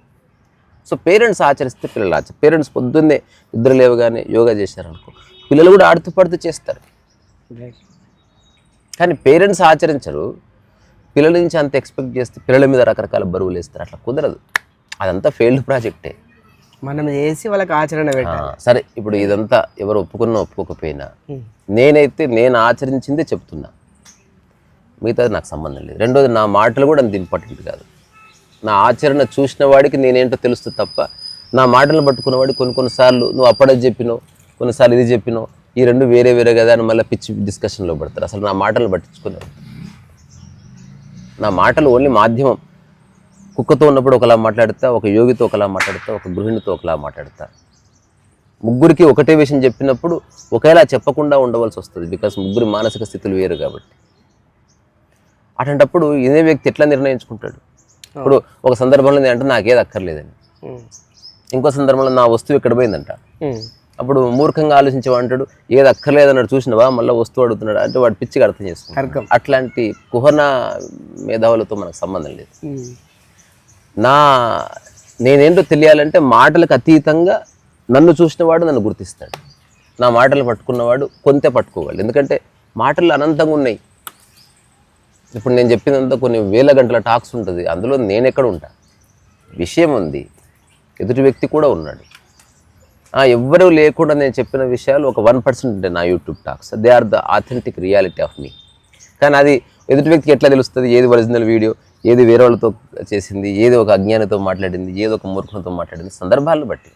సో పేరెంట్స్ ఆచరిస్తే పిల్లలు పేరెంట్స్ పొద్దున్నే ఇద్దరు లేవగానే యోగా చేశారనుకో, పిల్లలు కూడా ఆడుతూ పడుతూ చేస్తారు. కానీ పేరెంట్స్ ఆచరించరు, పిల్లల నుంచి అంత ఎక్స్పెక్ట్ చేస్తే పిల్లల మీద రకరకాల బరువులు వేస్తారు. అట్లా కుదరదు, అదంతా ఫెయిల్డ్ ప్రాజెక్టే. మనం చేసి వాళ్ళకి ఆచరణ పెట్టాలి. సరే ఇప్పుడు ఇదంతా ఎవరు ఒప్పుకున్నా ఒప్పుకోకపోయినా నేనైతే నేను ఆచరించిందే చెప్తున్నా, మిగతాది నాకు సంబంధం లేదు. రెండోది నా మాటలు కూడా అంత ఇంపార్టెంట్ కాదు. నా ఆచరణ చూసిన వాడికి నేనేంటో తెలుస్తుంది తప్ప నా మాటలను పట్టుకున్నవాడికి కొన్నిసార్లు నువ్వు అప్పుడే చెప్పినావు, కొన్నిసార్లు ఇది చెప్పినావు, ఈ రెండు వేరే వేరే కదా అని మళ్ళీ పిచ్చి డిస్కషన్లో పడతారు. అసలు నా మాటలు పట్టించుకున్నారు. నా మాటలు ఓన్లీ మాధ్యమం. కుక్కతో ఉన్నప్పుడు ఒకలా మాట్లాడతా, ఒక యోగితో ఒకలా మాట్లాడతా, ఒక గృహిణితో ఒకలా మాట్లాడతా. ముగ్గురికి ఒకటే విషయం చెప్పినప్పుడు ఒకేలా చెప్పకుండా ఉండవలసి వస్తుంది. బికాస్ ముగ్గురి మానసిక స్థితులు వేరు కాబట్టి. అటువంటప్పుడు ఇదే వ్యక్తి ఎట్లా నిర్ణయించుకుంటాడు? ఇప్పుడు ఒక సందర్భంలో అంటే నాకేది అక్కర్లేదని, ఇంకో సందర్భంలో నా వస్తువు ఎక్కడ పోయిందంట. అప్పుడు మూర్ఖంగా ఆలోచించేవాడు ఏది అక్కర్లేదన్నాడు, చూసినవా మళ్ళీ వస్తువు అడుగుతున్నాడు అంటే వాడు పిచ్చిగా అర్థం చేసుకుంటాడు. అట్లాంటి కుహన మేధావులతో మనకు సంబంధం లేదు. నేనేంటో తెలియాలంటే మాటలకు అతీతంగా నన్ను చూసినవాడు నన్ను గుర్తిస్తాడు. నా మాటలు పట్టుకున్నవాడు కొంత పట్టుకోవాలి. ఎందుకంటే మాటలు అనంతంగా ఉన్నాయి. ఇప్పుడు నేను చెప్పినంత కొన్ని వేల గంటల టాక్స్ ఉంటుంది. అందులో నేను ఎక్కడ ఉంటా, విషయం ఉంది, ఎదుటి వ్యక్తి కూడా ఉన్నాడు. ఎవ్వరూ లేకుండా నేను చెప్పిన విషయాలు ఒక 1% ఉంటాయి నా YouTube talks. They are the authentic reality of me. కానీ అది ఎదుటి వ్యక్తికి ఎట్లా తెలుస్తుంది? ఏది ఒరిజినల్ వీడియో, ఏది వేరే వాళ్ళతో చేసింది, ఏది ఒక అజ్ఞానితో మాట్లాడింది, ఏదో ఒక మూర్ఖంతో మాట్లాడింది, సందర్భాలను బట్టి.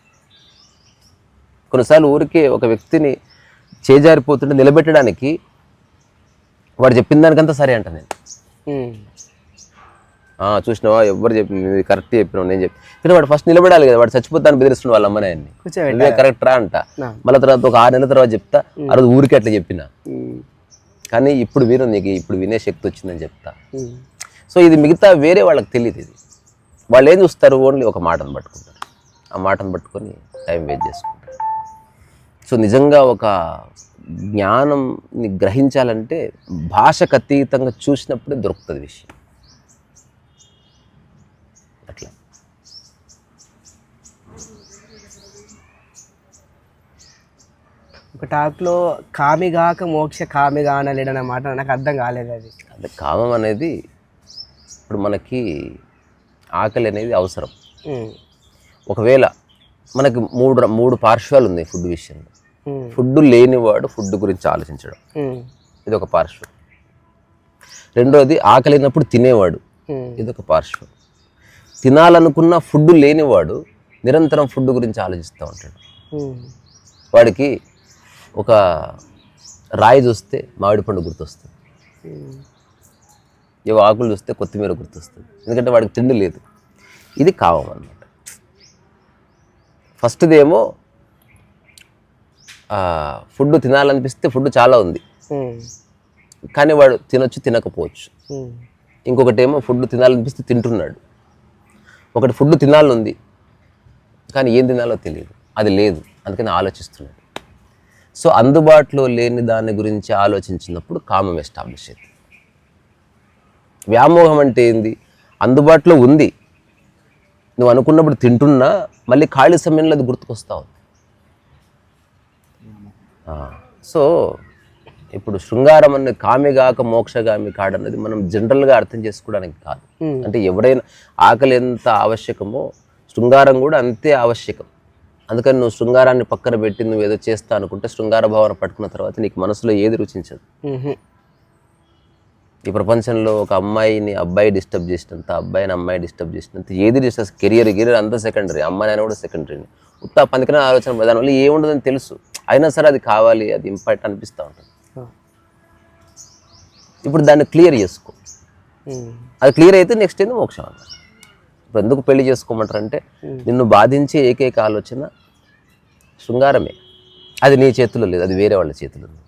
కొన్నిసార్లు ఊరికే ఒక వ్యక్తిని చేజారిపోతుంటే నిలబెట్టడానికి వాడు చెప్పిన దానికంతా సరే అంట నేను. చూసినావా ఎవరు చెప్పింది కరెక్ట్ చెప్పినావు నేను చెప్పి. కానీ వాడు ఫస్ట్ నిలబడాలి కదా, వాడు చచ్చిపోతాను బెదిరిస్తున్నాడు వాళ్ళ అమ్మని ఆయన్ని. ఇదే కరెక్ట్ రా అంట. మళ్ళీ తర్వాత ఒక 6 నెలల తర్వాత చెప్తా, ఆ రోజు ఊరికే అట్లా చెప్పిన. కానీ ఇప్పుడు వీరు నీకు ఇప్పుడు వినే శక్తి వచ్చిందని చెప్తా. సో ఇది మిగతా వేరే వాళ్ళకి తెలియదు. ఇది వాళ్ళు ఏం చూస్తారు? ఓన్లీ ఒక మాటను పట్టుకుంటారు. ఆ మాటను పట్టుకొని టైం వేస్ట్ చేసుకుంటారు. సో నిజంగా ఒక జ్ఞానంని గ్రహించాలంటే భాషకు అతీతంగా చూసినప్పుడే దొరుకుతుంది విషయం. అట్లా ఒక టాక్లో కామిగాక మోక్ష కామిగా అనలేడన్న మాట నాకు అర్థం కాలేదు. అది అంటే కామం అనేది ఇప్పుడు మనకి ఆకలి అనేది అవసరం. ఒకవేళ మనకి మూడు పార్శ్వాలు ఉన్నాయి ఫుడ్ విషయంలో. ఫుడ్ లేనివాడు ఫుడ్ గురించి ఆలోచించడం, ఇది ఒక పార్శ్వం. రెండోది ఆకలినప్పుడు తినేవాడు, ఇది ఒక పార్శ్వం. తినాలనుకున్న ఫుడ్ లేనివాడు నిరంతరం ఫుడ్ గురించి ఆలోచిస్తూ ఉంటాడు. వాడికి ఒక రాయి చూస్తే మామిడి పండు గుర్తొస్తుంది, ఏవో ఆకులు చూస్తే కొత్తిమీర గుర్తొస్తుంది. ఎందుకంటే వాడికి తిండి లేదు. ఇది కామం అన్నమాట. ఫస్ట్దేమో ఫుడ్ తినాలనిపిస్తే ఫుడ్ చాలా ఉంది, కానీ వాడు తినొచ్చు తినకపోవచ్చు. ఇంకొకటేమో ఫుడ్ తినాలనిపిస్తే తింటున్నాడు. ఒకటి ఫుడ్ తినాలనుంది కానీ ఏం తినాలో తెలియదు, అది లేదు, అందుకని ఆలోచిస్తున్నాడు. సో అందుబాటులో లేని దాని గురించి ఆలోచించినప్పుడు కామం ఎస్టాబ్లిష్ అయింది. వ్యామోహం అంటే ఏంది? అందుబాటులో ఉంది, నువ్వు అనుకున్నప్పుడు తింటున్నా మళ్ళీ ఖాళీ సమయంలో అది గుర్తుకొస్తా ఉంది. సో ఇప్పుడు శృంగారం అన్నది కామిగాక మోక్షగామి కాడన్నది మనం జనరల్గా అర్థం చేసుకోవడానికి కాదు. అంటే ఎవరైనా ఆకలి ఎంత ఆవశ్యకమో శృంగారం కూడా అంతే ఆవశ్యకం. అందుకని నువ్వు శృంగారాన్ని పక్కన పెట్టి నువ్వు ఏదో చేస్తా అనుకుంటే శృంగార భావన పట్టుకున్న తర్వాత నీకు మనసులో ఏది రుచించదు. ఈ ప్రపంచంలో ఒక అమ్మాయిని అబ్బాయి డిస్టర్బ్ చేసినంత, అబ్బాయిని అమ్మాయి డిస్టర్బ్ చేసినంత ఏది డిస్టర్బ్, కెరియర్ అంతా సెకండరీ, అమ్మాయి అయినా కూడా సెకండరీ. ఉత్తా పనికిన ఆలోచన దానివల్ల ఏముండదని తెలుసు, అయినా సరే అది కావాలి, అది ఇంపార్టెంట్ అనిపిస్తూ ఉంటుంది. ఇప్పుడు దాన్ని క్లియర్ చేసుకో. అది క్లియర్ అయితే నెక్స్ట్ ఏంది మోక్షం అన్న. ఇప్పుడు ఎందుకు పెళ్లి చేసుకోమంటారంటే నిన్ను బాధించే ఏకైక ఆలోచన శృంగారమే. అది నీ చేతిలో లేదు, అది వేరే వాళ్ళ చేతిలో ఉంది.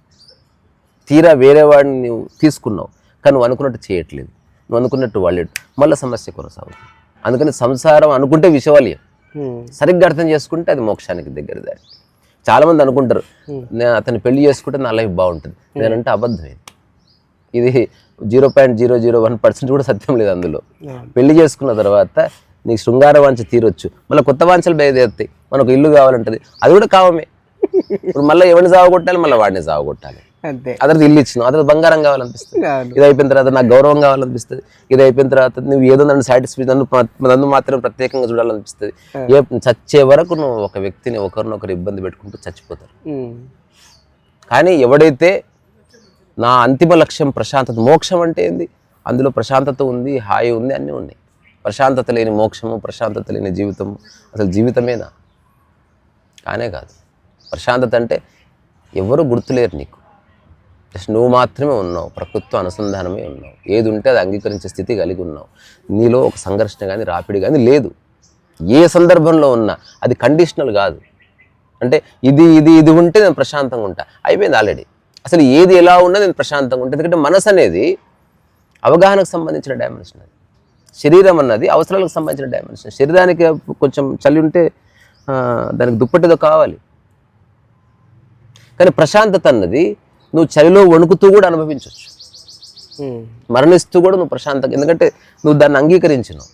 తీరా వేరే వాడిని నువ్వు తీసుకున్నావు కానీ నువ్వు అనుకున్నట్టు చేయట్లేదు, నువ్వు అనుకున్నట్టు వాళ్ళేడు, మళ్ళీ సమస్య కొనసాగుతుంది. అందుకని సంసారం అనుకుంటే విషవాల్యం, సరిగ్గా అర్థం చేసుకుంటే అది మోక్షానికి దగ్గర దారి. చాలామంది అనుకుంటారు నేను అతన్ని పెళ్లి చేసుకుంటే నా లైఫ్ బాగుంటుంది, నేనంటే అబద్ధమే. ఇది 0.001% కూడా సత్యం లేదు అందులో. పెళ్లి చేసుకున్న తర్వాత నీకు శృంగార వాంఛ తీరొచ్చు, మళ్ళీ కొత్త వాంఛలు బయలుదేరుతాయి. మనకు ఇల్లు కావాలంటది, అది కూడా కావమే. ఇప్పుడు మళ్ళీ ఎవరిని సాగొట్టాలి, మళ్ళీ వాడిని సాగొట్టాలి. అతనికి ఇల్లు ఇచ్చినావు, అతను బంగారం కావాలనిపిస్తుంది. ఇది అయిపోయిన తర్వాత నాకు గౌరవం కావాలనిపిస్తుంది. ఇది అయిపోయిన తర్వాత నువ్వు ఏదో నన్ను సాటిస్ఫై, నన్ను మాత్రం ప్రత్యేకంగా చూడాలనిపిస్తుంది. చచ్చే వరకు నువ్వు ఒక వ్యక్తిని ఒకరినొకరు ఇబ్బంది పెట్టుకుంటూ చచ్చిపోతారు. కానీ ఎవడైతే నా అంతిమ లక్ష్యం ప్రశాంతత, మోక్షం అంటే ఏంది? అందులో ప్రశాంతత ఉంది, హాయి ఉంది, అన్నీ ఉన్నాయి. ప్రశాంతత లేని మోక్షము, ప్రశాంతత లేని జీవితము అసలు జీవితమేనా? కానే కాదు. ప్రశాంతత అంటే ఎవరు గుర్తులేరు నీకు, జస్ట్ నువ్వు మాత్రమే ఉన్నావు, ప్రకృతితో అనుసంధానమే ఉన్నావు, ఏది ఉంటే అది అంగీకరించే స్థితి కలిగి ఉన్నావు. నీలో ఒక సంఘర్షణ కానీ రాపిడి కానీ లేదు. ఏ సందర్భంలో ఉన్నా అది కండిషనల్ కాదు. అంటే ఇది ఇది ఇది ఉంటే నేను ప్రశాంతంగా ఉంటా, అయిపోయింది ఆల్రెడీ. అసలు ఏది ఎలా ఉన్నా నేను ప్రశాంతంగా ఉంటాను. ఎందుకంటే మనసు అనేది అవగాహనకు సంబంధించిన డైమెన్షన్, అది శరీరం అన్నది అవసరాలకు సంబంధించిన డైమెన్షన్. శరీరానికి కొంచెం చలి ఉంటే దానికి దుప్పటితో కావాలి, కానీ ప్రశాంతత అన్నది నువ్వు చలిలో వణుకుతూ కూడా అనుభవించవచ్చు, మరణిస్తూ కూడా నువ్వు ప్రశాంతంగా, ఎందుకంటే నువ్వు దాన్ని అంగీకరించినావు,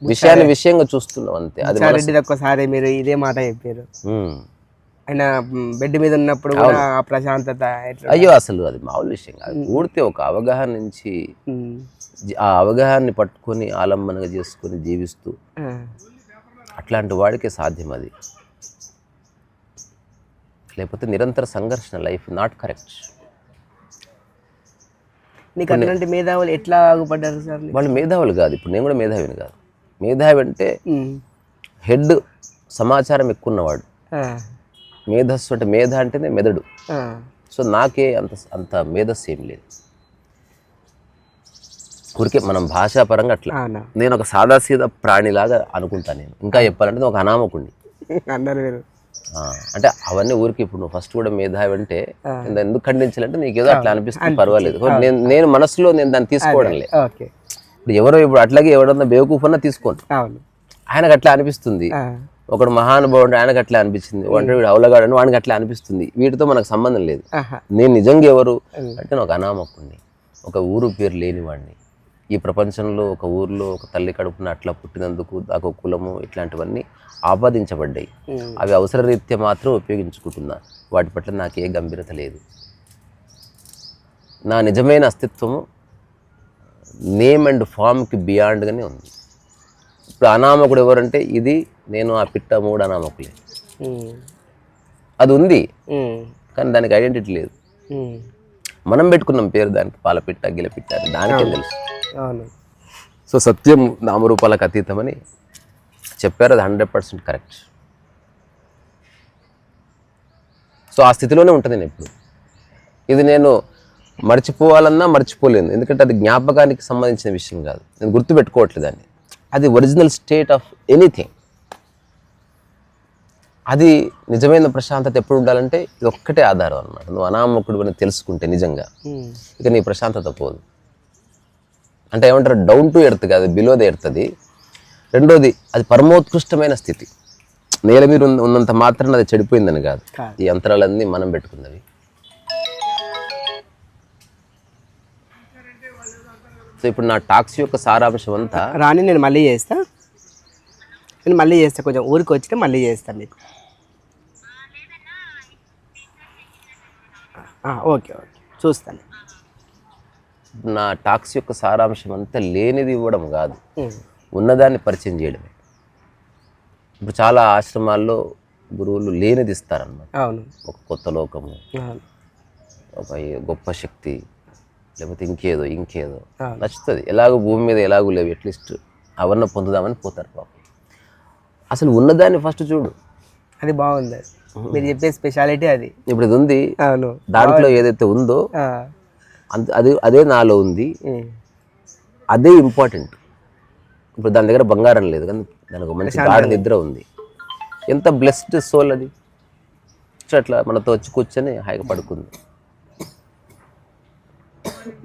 విషయాన్ని విషయంగా చూస్తున్నావు అంతే. అది ఒక్కసారి మీరు ఇదే మాట చెప్పారు, ఆయన బెడ్ మీద ఉన్నప్పుడు కూడా ఆ ప్రశాంతత. అయ్యో అసలు అది మామూలు విషయం కాదు. పూర్తి ఒక అవగాహన నుంచి ఆ అవగాహనని పట్టుకొని ఆలంబనగా చేసుకొని జీవిస్తూ అట్లాంటి వాడికే సాధ్యం అది. లేకపోతే నిరంతర సంఘర్షణ, లైఫ్ నాట్ కరెక్ట్. నీకు అట్లాంటి మేధావులు ఎట్లా ఆగుపడ్డారు సార్? వాళ్ళు మేధావులు కాదు. ఇప్పుడు నేను కూడా మేధావిని కాదు. మేధావి అంటే హెడ్, సమాచారం ఎక్కువ ఉన్నవాడు. మేధస్సు అంటే మేధ అంటేనే మెదడు. సో నాకే అంత మేధస్సు ఏం లేదు. ఊరికే మనం భాషాపరంగా అట్లా, నేను ఒక సాదాసీదా ప్రాణిలాగా అనుకుంటాను. నేను ఇంకా చెప్పాలంటే నేను ఒక అనామకుడిని అన్నారు. అంటే అవన్నీ ఊరికి ఇప్పుడు నువ్వు ఫస్ట్ కూడా మేధావి అంటే ఎందుకు ఖండించాలంటే నీకేదో అట్లా అనిపిస్తుంది, పర్వాలేదు. నేను మనసులో నేను దాన్ని తీసుకోవడం లేదు. ఇప్పుడు ఎవరో ఇప్పుడు అట్లాగే ఎవరన్నా బేవకూఫ్ అన్నా తీసుకోండి, ఆయనకు అట్లా అనిపిస్తుంది. ఒకడు మహానుభావుడు, ఆయనకు అట్లా అనిపించింది. వీడు హౌలగాడు అని వాడికి అట్లా అనిపిస్తుంది. వీటితో మనకు సంబంధం లేదు. నేను నిజంగా ఎవరు అంటే ఒక అనామకుడిని, ఒక ఊరు పేరు లేనివాడిని. ఈ ప్రపంచంలో ఒక ఊర్లో ఒక తల్లి కడుపున అట్లా పుట్టినందుకు నాకు కులము ఇట్లాంటివన్నీ ఆపాదించబడ్డాయి. అవి అవసరరీత్యా మాత్రం ఉపయోగించుకుంటున్నా. వాటి పట్ల నాకు ఏ గంభీరత లేదు. నా నిజమైన అస్తిత్వము నేమ్ అండ్ ఫామ్కి బియాండ్గానే ఉంది. ఇప్పుడు అనామకుడు ఎవరంటే ఇది నేను, ఆ పిట్ట, మూడు అనామకులే. అది ఉంది కానీ దానికి ఐడెంటిటీ లేదు. మనం పెట్టుకున్నాం పేరు దానికి, పాలపిట్ట, గిలపిట్ట అని, దానికేం తెలుసు. సో సత్యం నామరూపాలకు అతీతమని చెప్పారు. అది 100% కరెక్ట్. సో ఆ స్థితిలోనే ఉంటుంది నేను ఎప్పుడు. ఇది నేను మర్చిపోవాలన్నా మర్చిపోలేను, ఎందుకంటే అది జ్ఞాపకానికి సంబంధించిన విషయం కాదు. నేను గుర్తుపెట్టుకోవట్లేదు దాన్ని. అది ఒరిజినల్ స్టేట్ ఆఫ్ ఎనీథింగ్. అది నిజమైన ప్రశాంతత ఎప్పుడు ఉండాలంటే ఇది ఒక్కటే ఆధారం అన్నమాట. నువ్వు అనామకుడు అని తెలుసుకుంటే నిజంగా ఇక నీ ప్రశాంతత పోదు. అంటే ఏమంటారు, డౌన్ టు ఎర్త్ కాదు, బిలో ది ఎర్త్. అది రెండోది, అది పరమోత్కృష్టమైన స్థితి. నేల మీద ఉన్నంత మాత్రాన అది చెడిపోయిందని కాదు. ఈ యంత్రాలన్నీ మనం పెట్టుకున్నవి. సో ఇప్పుడు నా టాక్స్ యొక్క సారాంశం అంతా రాని నేను మళ్ళీ చేస్తా, కొంచెం ఊరికి వచ్చితే మళ్ళీ చేస్తాను మీకు. ఓకే చూస్తాను. నా టాక్స్ యొక్క సారాంశం అంతా లేనిది ఇవ్వడం కాదు, ఉన్నదాన్ని పరిచయం చేయడమే. ఇప్పుడు చాలా ఆశ్రమాల్లో గురువులు లేనిది ఇస్తారన్నమాట. ఒక కొత్త లోకము, ఒక గొప్ప శక్తి, లేకపోతే ఇంకేదో నచ్చుతుంది. ఎలాగో భూమి మీద ఎలాగూ లేవు, అట్లీస్ట్ అవన్నీ పొందుదామని పోతారు పాపం. అసలు ఉన్నదాన్ని ఫస్ట్ చూడు. అది బాగుంది, మీరు చెప్పే స్పెషాలిటీ అది. ఇప్పుడు ఇది ఉంది, దాంట్లో ఏదైతే ఉందో అదే నాలో ఉంది, అదే ఇంపార్టెంట్. ఇప్పుడు దాని దగ్గర బంగారం లేదు కానీ దానికి మంచి గాఢ నిద్ర ఉంది. ఎంత బ్లెస్డ్ సోల్ అది. అట్లా మనతో వచ్చి కూర్చొని హాయిగా పడుకుంది.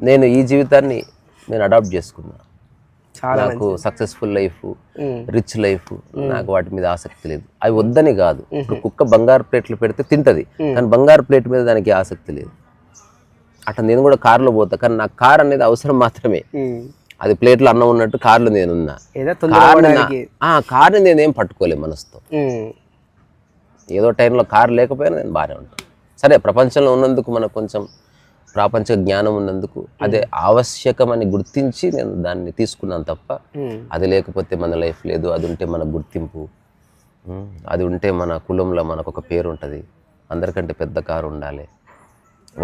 నేను ఈ జీవితాన్ని నేను అడాప్ట్ చేసుకున్నా. నాకు సక్సెస్ఫుల్ లైఫ్, రిచ్ లైఫ్, నాకు వాటి మీద ఆసక్తి లేదు. అవి వద్దని కాదు. ఇప్పుడు కుక్క బంగారు ప్లేట్లు పెడితే తింటది, కానీ బంగారు ప్లేట్ మీద దానికి ఆసక్తి లేదు. అట్లా నేను కూడా కారులో పోతా, కానీ నాకు కార్ అనేది అవసరం మాత్రమే. అది ప్లేట్లో అన్నం ఉన్నట్టు కార్లో నేనున్నా. కార్ని నేనేం పట్టుకోలేను మనసుతో. ఏదో టైంలో కారు లేకపోయినా నేను బాగానే ఉంటాను. సరే, ప్రపంచంలో ఉన్నందుకు మనకు కొంచెం ప్రాపంచిక జ్ఞానం ఉన్నందుకు అదే ఆవశ్యకమని గుర్తించి నేను దాన్ని తీసుకున్నాను తప్ప, అది లేకపోతే మన లైఫ్ లేదు, అది ఉంటే మన గుర్తింపు, అది ఉంటే మన కులంలో మనకు ఒక పేరు ఉంటుంది, అందరికంటే పెద్ద కారు ఉండాలి,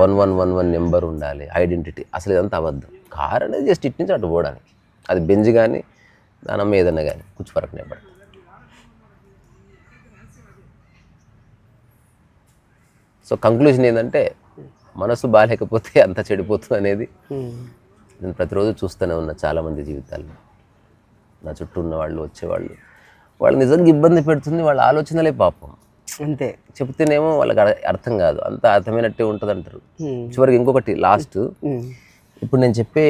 1111 నెంబర్ ఉండాలి, ఐడెంటిటీ. అసలు ఇదంతా అబద్ధం. కార్ అనేది జస్ట్ ఇటు నుంచి అటు పోవడానికి. అది బెంజ్ కానీ దానమ్మ ఏదన్నా కానీ కూర్చు ఫరకనే పడుతుంది. సో కంక్లూజన్ ఏంటంటే మనసు బాగాలేకపోతే అంత చెడిపోతుంది అనేది నేను ప్రతిరోజు చూస్తూనే ఉన్నా చాలామంది జీవితాల్లో. నా చుట్టూ ఉన్న వాళ్ళు వచ్చేవాళ్ళు వాళ్ళు నిజంగా ఇబ్బంది పెడుతుంది వాళ్ళ ఆలోచనలే పాపం. అంతే చెప్తేనేమో వాళ్ళకి అర్థం కాదు, అంత అర్థమైనట్టే ఉంటుంది అంటారు. చివరికి ఇంకొకటి లాస్ట్, ఇప్పుడు నేను చెప్పే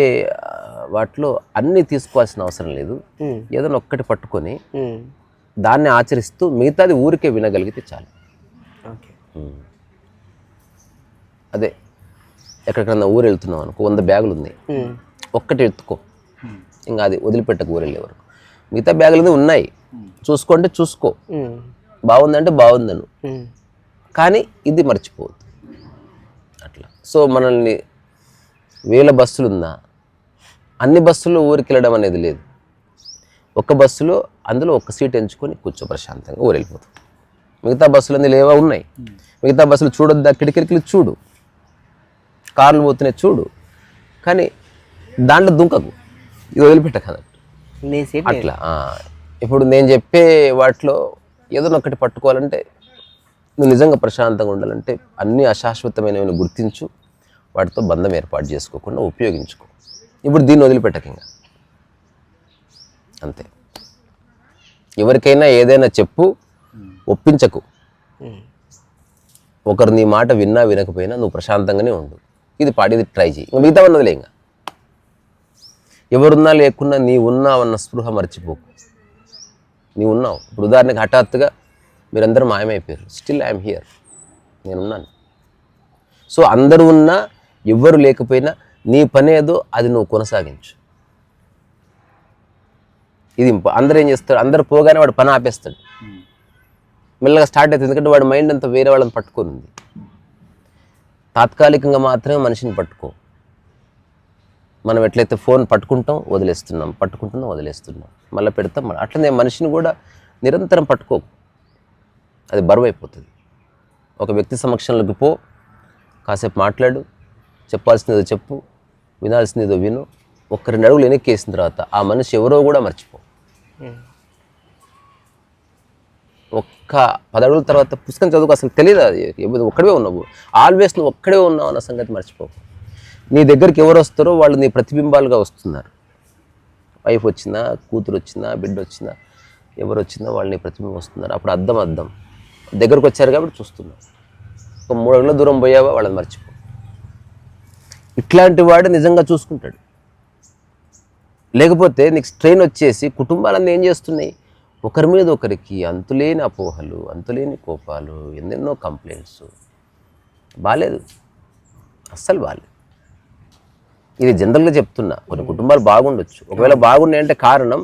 వాటిలో అన్నీ తీసుకోవాల్సిన అవసరం లేదు. ఏదైనా ఒక్కటి పట్టుకొని దాన్ని ఆచరిస్తూ మిగతాది ఊరికే వినగలిగితే చాలు. అదే ఎక్కడికన్నా ఊరు వెళ్తున్నాం అనుకో, 100 బ్యాగులు ఉన్నాయి, ఒక్కటి ఎత్తుకో, ఇంకా అది వదిలిపెట్టకు ఊరు వెళ్ళే వరకు. మిగతా బ్యాగులు ఉన్నాయి, చూసుకోండి, చూసుకో, బాగుందంటే బాగుందను, కానీ ఇది మర్చిపోవద్దు అట్లా. సో మనల్ని 1000 బస్సులు ఉన్నా అన్ని బస్సులు ఊరికి వెళ్ళడం అనేది లేదు. ఒక్క బస్సులో అందులో ఒక్క సీట్ ఎంచుకొని కూర్చో, ప్రశాంతంగా ఊరు వెళ్ళిపోతాం. మిగతా బస్సులు అన్నీ లేవా ఉన్నాయి, మిగతా బస్సులు చూడొద్దా, కిటికీలు చూడు, కార్లు పోతున్నాయి చూడు, కానీ దాంట్లో దుంకకు, ఇది వదిలిపెట్టకన్నట్టు అట్లా. ఇప్పుడు నేను చెప్పే వాటిలో ఏదైనా ఒకటి పట్టుకోవాలంటే, నువ్వు నిజంగా ప్రశాంతంగా ఉండాలంటే అన్నీ అశాశ్వతమైనవి గుర్తించు, వాటితో బంధం ఏర్పాటు చేసుకోకుండా ఉపయోగించుకో. ఇప్పుడు దీన్ని వదిలిపెట్టక ఇంకా అంతే. ఎవరికైనా ఏదైనా చెప్పు, ఒప్పించకు. ఒకరు నీ మాట విన్నా వినకపోయినా నువ్వు ప్రశాంతంగానే ఉండు. ఇది పాడేది ట్రై చేయి, ఇంకా మిగతా ఉన్నదిలే. ఇంకా ఎవరున్నా లేకున్నా నీ ఉన్నావన్న స్పృహ మర్చిపోకు. నీవు ఉన్నావు. ఇప్పుడు ఉదాహరణకి హఠాత్తుగా మీరందరూ మాయమైపోయారు, స్టిల్ ఐఎమ్ హియర్, నేనున్నాను. సో అందరూ ఉన్నా ఎవ్వరు లేకపోయినా నీ పని ఏదో అది నువ్వు కొనసాగించు. ఇది అందరూ ఏం చేస్తారు, అందరు పోగానే వాడు పని ఆపేస్తాడు, మెల్లగా స్టార్ట్ అవుతుంది. ఎందుకంటే వాడి మైండ్ అంతా వేరే వాళ్ళని పట్టుకొని ఉంది. తాత్కాలికంగా మాత్రమే మనిషిని పట్టుకో. మనం ఎట్లయితే ఫోన్ పట్టుకుంటాం వదిలేస్తున్నాం, పట్టుకుంటున్నాం వదిలేస్తున్నాం, మళ్ళీ పెడతాం. అట్లనే మనిషిని కూడా నిరంతరం పట్టుకో, అది బరువు అయిపోతుంది. ఒక వ్యక్తి సమక్షంలోకి పో, కాసేపు మాట్లాడు, చెప్పాల్సినదో చెప్పు, వినాల్సినదో విను. 1-2 అడుగులు వెనక్కి వేసిన తర్వాత ఆ మనిషి ఎవరో కూడా మర్చిపో. ఒక్క 10 అడుగుల తర్వాత పుస్తకం చదువుకు అసలు తెలియదు, అది ఒక్కడే ఉన్నావు, ఆల్వేస్ నువ్వు ఒక్కడే ఉన్నావు అన్న సంగతి మర్చిపో. నీ దగ్గరికి ఎవరు వస్తారో వాళ్ళు నీ ప్రతిబింబాలుగా వస్తున్నారు. వైఫ్ వచ్చినా, కూతురు వచ్చినా, బిడ్డ వచ్చినా, ఎవరు వచ్చినా వాళ్ళు నీ ప్రతిబింబం వస్తున్నారు. అప్పుడు అద్దం దగ్గరకు వచ్చారు కాబట్టి చూస్తున్నావు. ఒక 3 అడుగుల దూరం పోయావా వాళ్ళని మర్చిపో. ఇట్లాంటి వాడు నిజంగా చూసుకుంటాడు. లేకపోతే నీకు స్ట్రెయిన్ వచ్చేసి కుటుంబాలన్నీ ఏం చేస్తున్నాయి, ఒకరి మీద ఒకరికి అంతులేని అపోహలు, అంతులేని కోపాలు, ఎన్నెన్నో కంప్లైంట్స్. బాలేదు, అస్సలు బాలేదు. ఇది జనరల్గా చెప్తున్నా. కొన్ని కుటుంబాలు బాగుండొచ్చు, ఒకవేళ బాగున్నాయంటే కారణం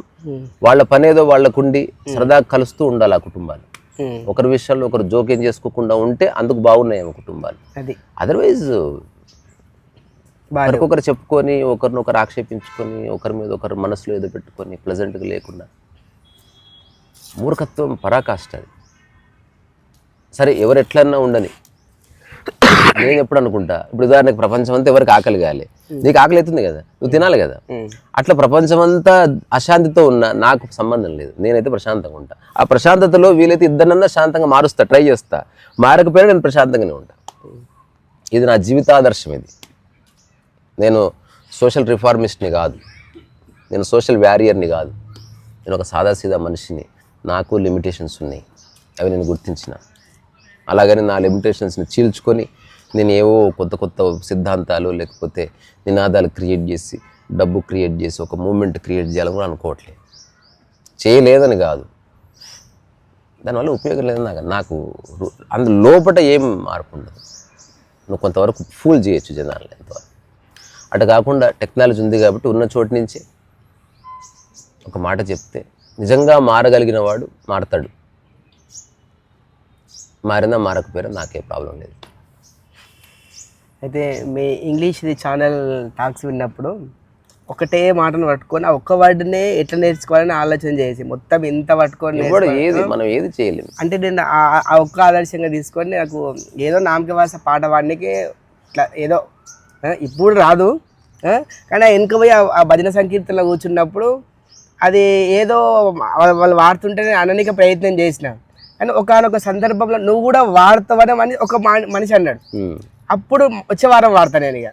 వాళ్ళ పనేదో వాళ్ళకుండి సరదా కలుస్తూ ఉండాలి ఆ కుటుంబాలు. ఒకరి విషయాల్లో ఒకరు జోక్యం చేసుకోకుండా ఉంటే అందుకు బాగున్నాయేమో కుటుంబాలు. అదర్వైజ్ ఒకరికొకరు చెప్పుకొని, ఒకరినొకరు ఆక్షేపించుకొని, ఒకరి మీద ఒకరు మనసులో ఏదో పెట్టుకొని ప్లెజెంట్గా లేకుండా మూర్ఖత్వం పరాకాష్ట. అది సరే, ఎవరు ఎట్లన్నా ఉండని. నేను ఎప్పుడు అనుకుంటా, ఇప్పుడు ఉదాహరణకు ప్రపంచం అంతా ఎవరికి ఆకలి కాలే, నీకు ఆకలి అవుతుంది కదా, నువ్వు తినాలి కదా. అట్లా ప్రపంచం అంతా అశాంతితో ఉన్నా నాకు సంబంధం లేదు, నేనైతే ప్రశాంతంగా ఉంటా. ఆ ప్రశాంతతలో వీలైతే ఇద్దరినన్నా శాంతంగా మారుస్తా, ట్రై చేస్తా. మారకపోయినా నేను ప్రశాంతంగానే ఉంటా. ఇది నా జీవితాదర్శం. ఇది నేను సోషల్ రిఫార్మిస్ట్ని కాదు, నేను సోషల్ వ్యారియర్ని కాదు. నేను ఒక సాదాసీదా మనిషిని. నాకు లిమిటేషన్స్ ఉన్నాయి, అవి నేను గుర్తించిన. అలాగని నా లిమిటేషన్స్ని చీల్చుకొని నేను ఏవో కొత్త సిద్ధాంతాలు లేకపోతే నినాదాలు క్రియేట్ చేసి, డబ్బు క్రియేట్ చేసి, ఒక మూమెంట్ క్రియేట్ చేయాలని కూడా అనుకోవట్లేదు. చేయలేదని కాదు, దానివల్ల ఉపయోగం లేదని నాకు అందులో లోపల ఏం మార్పు ఉండదు. నువ్వు కొంతవరకు ఫూల్ చేయొచ్చు జనాలు ఎంతవరకు. అటు కాకుండా టెక్నాలజీ ఉంది కాబట్టి ఉన్న చోటు నుంచి ఒక మాట చెప్తే నిజంగా మారగలిగిన వాడు మారతాడు. మారినా మారకపోయినా నాకే ప్రాబ్లం లేదు. అయితే మీ ఇంగ్లీష్ది ఛానల్ టాక్స్ విన్నప్పుడు ఒకటే మాటను పట్టుకొని ఆ ఒక్క వర్డ్నే ఎట్లా నేర్చుకోవాలని ఆలోచన చేసి మొత్తం ఇంత పట్టుకొని మనం ఏది చేయలేము. అంటే నేను ఆ ఒక్క ఆదర్శంగా తీసుకొని నాకు ఏదో నామకవాస పాట వాడికి ఇట్లా ఏదో ఇప్పుడు రాదు, కానీ వెనుక పోయి ఆ భజన సంకీర్తనలో కూర్చున్నప్పుడు అది ఏదో వాళ్ళు వాడుతుంటే అననిక ప్రయత్నం చేసిన, కానీ ఒకనొక సందర్భంలో నువ్వు కూడా వాడతావని అని ఒక మనిషి అన్నాడు. అప్పుడు వచ్చే వారం వాడతా నేను. ఇక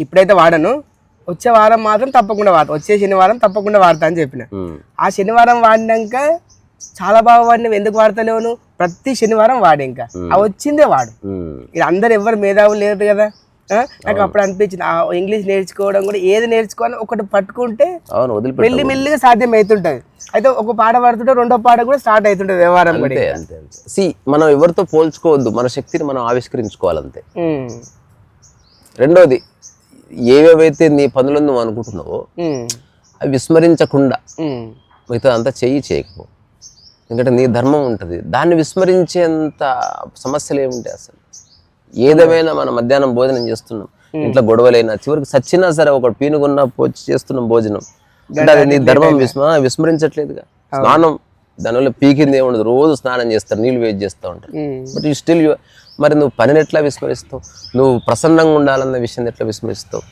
ఇప్పుడైతే వాడను, వచ్చే వారం మాత్రం తప్పకుండా వాడతా, వచ్చే శనివారం తప్పకుండా వాడతా అని చెప్పిన. ఆ శనివారం వాడినాక చాలా బాగా వాడినవి, ఎందుకు వాడతలేవు? ప్రతి శనివారం వాడు, ఇంకా ఆ వచ్చిందే వాడు. ఇది అందరు ఎవరు మేధావులు లేరు కదా. నాకు అప్పుడు అనిపించింది ఆ ఇంగ్లీష్ నేర్చుకోవడం కూడా ఏది నేర్చుకోవాలని ఒకటి పట్టుకుంటే మెల్లి మెల్లిగా సాధ్యం అవుతుంటది. అయితే ఒక పాట పాడుతుంటే రెండో పాట కూడా స్టార్ట్ అవుతుంటది వ్యవహారం కూడా. మనం ఎవరితో పోల్చుకోవద్దు, మన శక్తిని మనం ఆవిష్కరించుకోవాలంతే. రెండోది, ఏవేవైతే నీ పనులు నువ్వు అనుకుంటున్నావో అవి విస్మరించకుండా మిగతా అంతా చేయకపో. ఎందుకంటే నీ ధర్మం ఉంటుంది, దాన్ని విస్మరించేంత సమస్యలు ఏముంటాయి అసలు. ఏదేమైనా మనం మధ్యాహ్నం భోజనం చేస్తున్నాం, ఇంట్లో గొడవలైనా చివరికి సచ్చినా సరే ఒకటి పీనుగున్నా పోచి చేస్తున్నాం భోజనం, అంటే అది నీ ధర్మం విస్మరించట్లేదుగా. స్నానం దానివల్ల పీకింది ఏముండదు, రోజు స్నానం చేస్తారు, నీళ్ళు వేస్ట్ చేస్తూ ఉంటారు. బట్ యూ స్టిల్ మరి నువ్వు పనిని ఎట్లా విస్మరిస్తావు? నువ్వు ప్రసన్నంగా ఉండాలన్న విషయాన్ని ఎట్లా విస్మరిస్తావు?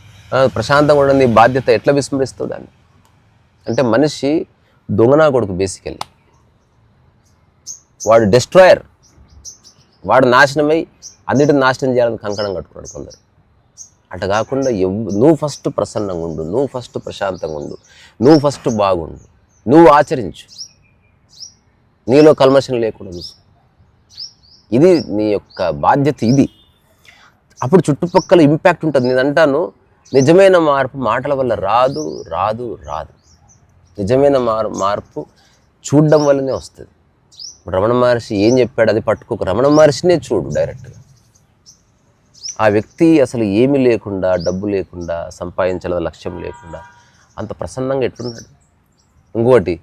ప్రశాంతంగా ఉండాలి నీ బాధ్యత ఎట్లా విస్మరిస్తావు దాన్ని? అంటే మనిషి దొంగనా కొడుకు బేసికల్లీ. వాడు డెస్ట్రాయర్, వాడు నాశనమై అన్నిటిని నాశనం చేయాలని కంకణం కట్టుకున్నాడు కొందరు. అట్లా కాకుండా నువ్వు ఫస్ట్ ప్రసన్నంగా ఉండు, నువ్వు ఫస్ట్ ప్రశాంతంగా ఉండు, నువ్వు ఫస్ట్ బాగుండు, నువ్వు ఆచరించు, నీలో కల్మషం లేకుండా చూసు. ఇది నీ యొక్క బాధ్యత. ఇది అప్పుడు చుట్టుపక్కల ఇంపాక్ట్ ఉంటుంది. నేను అంటాను, నిజమైన మార్పు మాటల వల్ల రాదు రాదు రాదు. నిజమైన మార్పు చూడడం వల్లనే వస్తుంది. రమణ మహర్షి ఏం చెప్పాడు అది పట్టుకోక, రమణ మహర్షినే చూడు డైరెక్ట్గా. ఆ వ్యక్తి అసలు ఏమీ లేకుండా, డబ్బు లేకుండా, సంపాదించాలన్న లక్ష్యం లేకుండా అంత ప్రసన్నంగా ఎట్లున్నాడు. ఇంకోటి,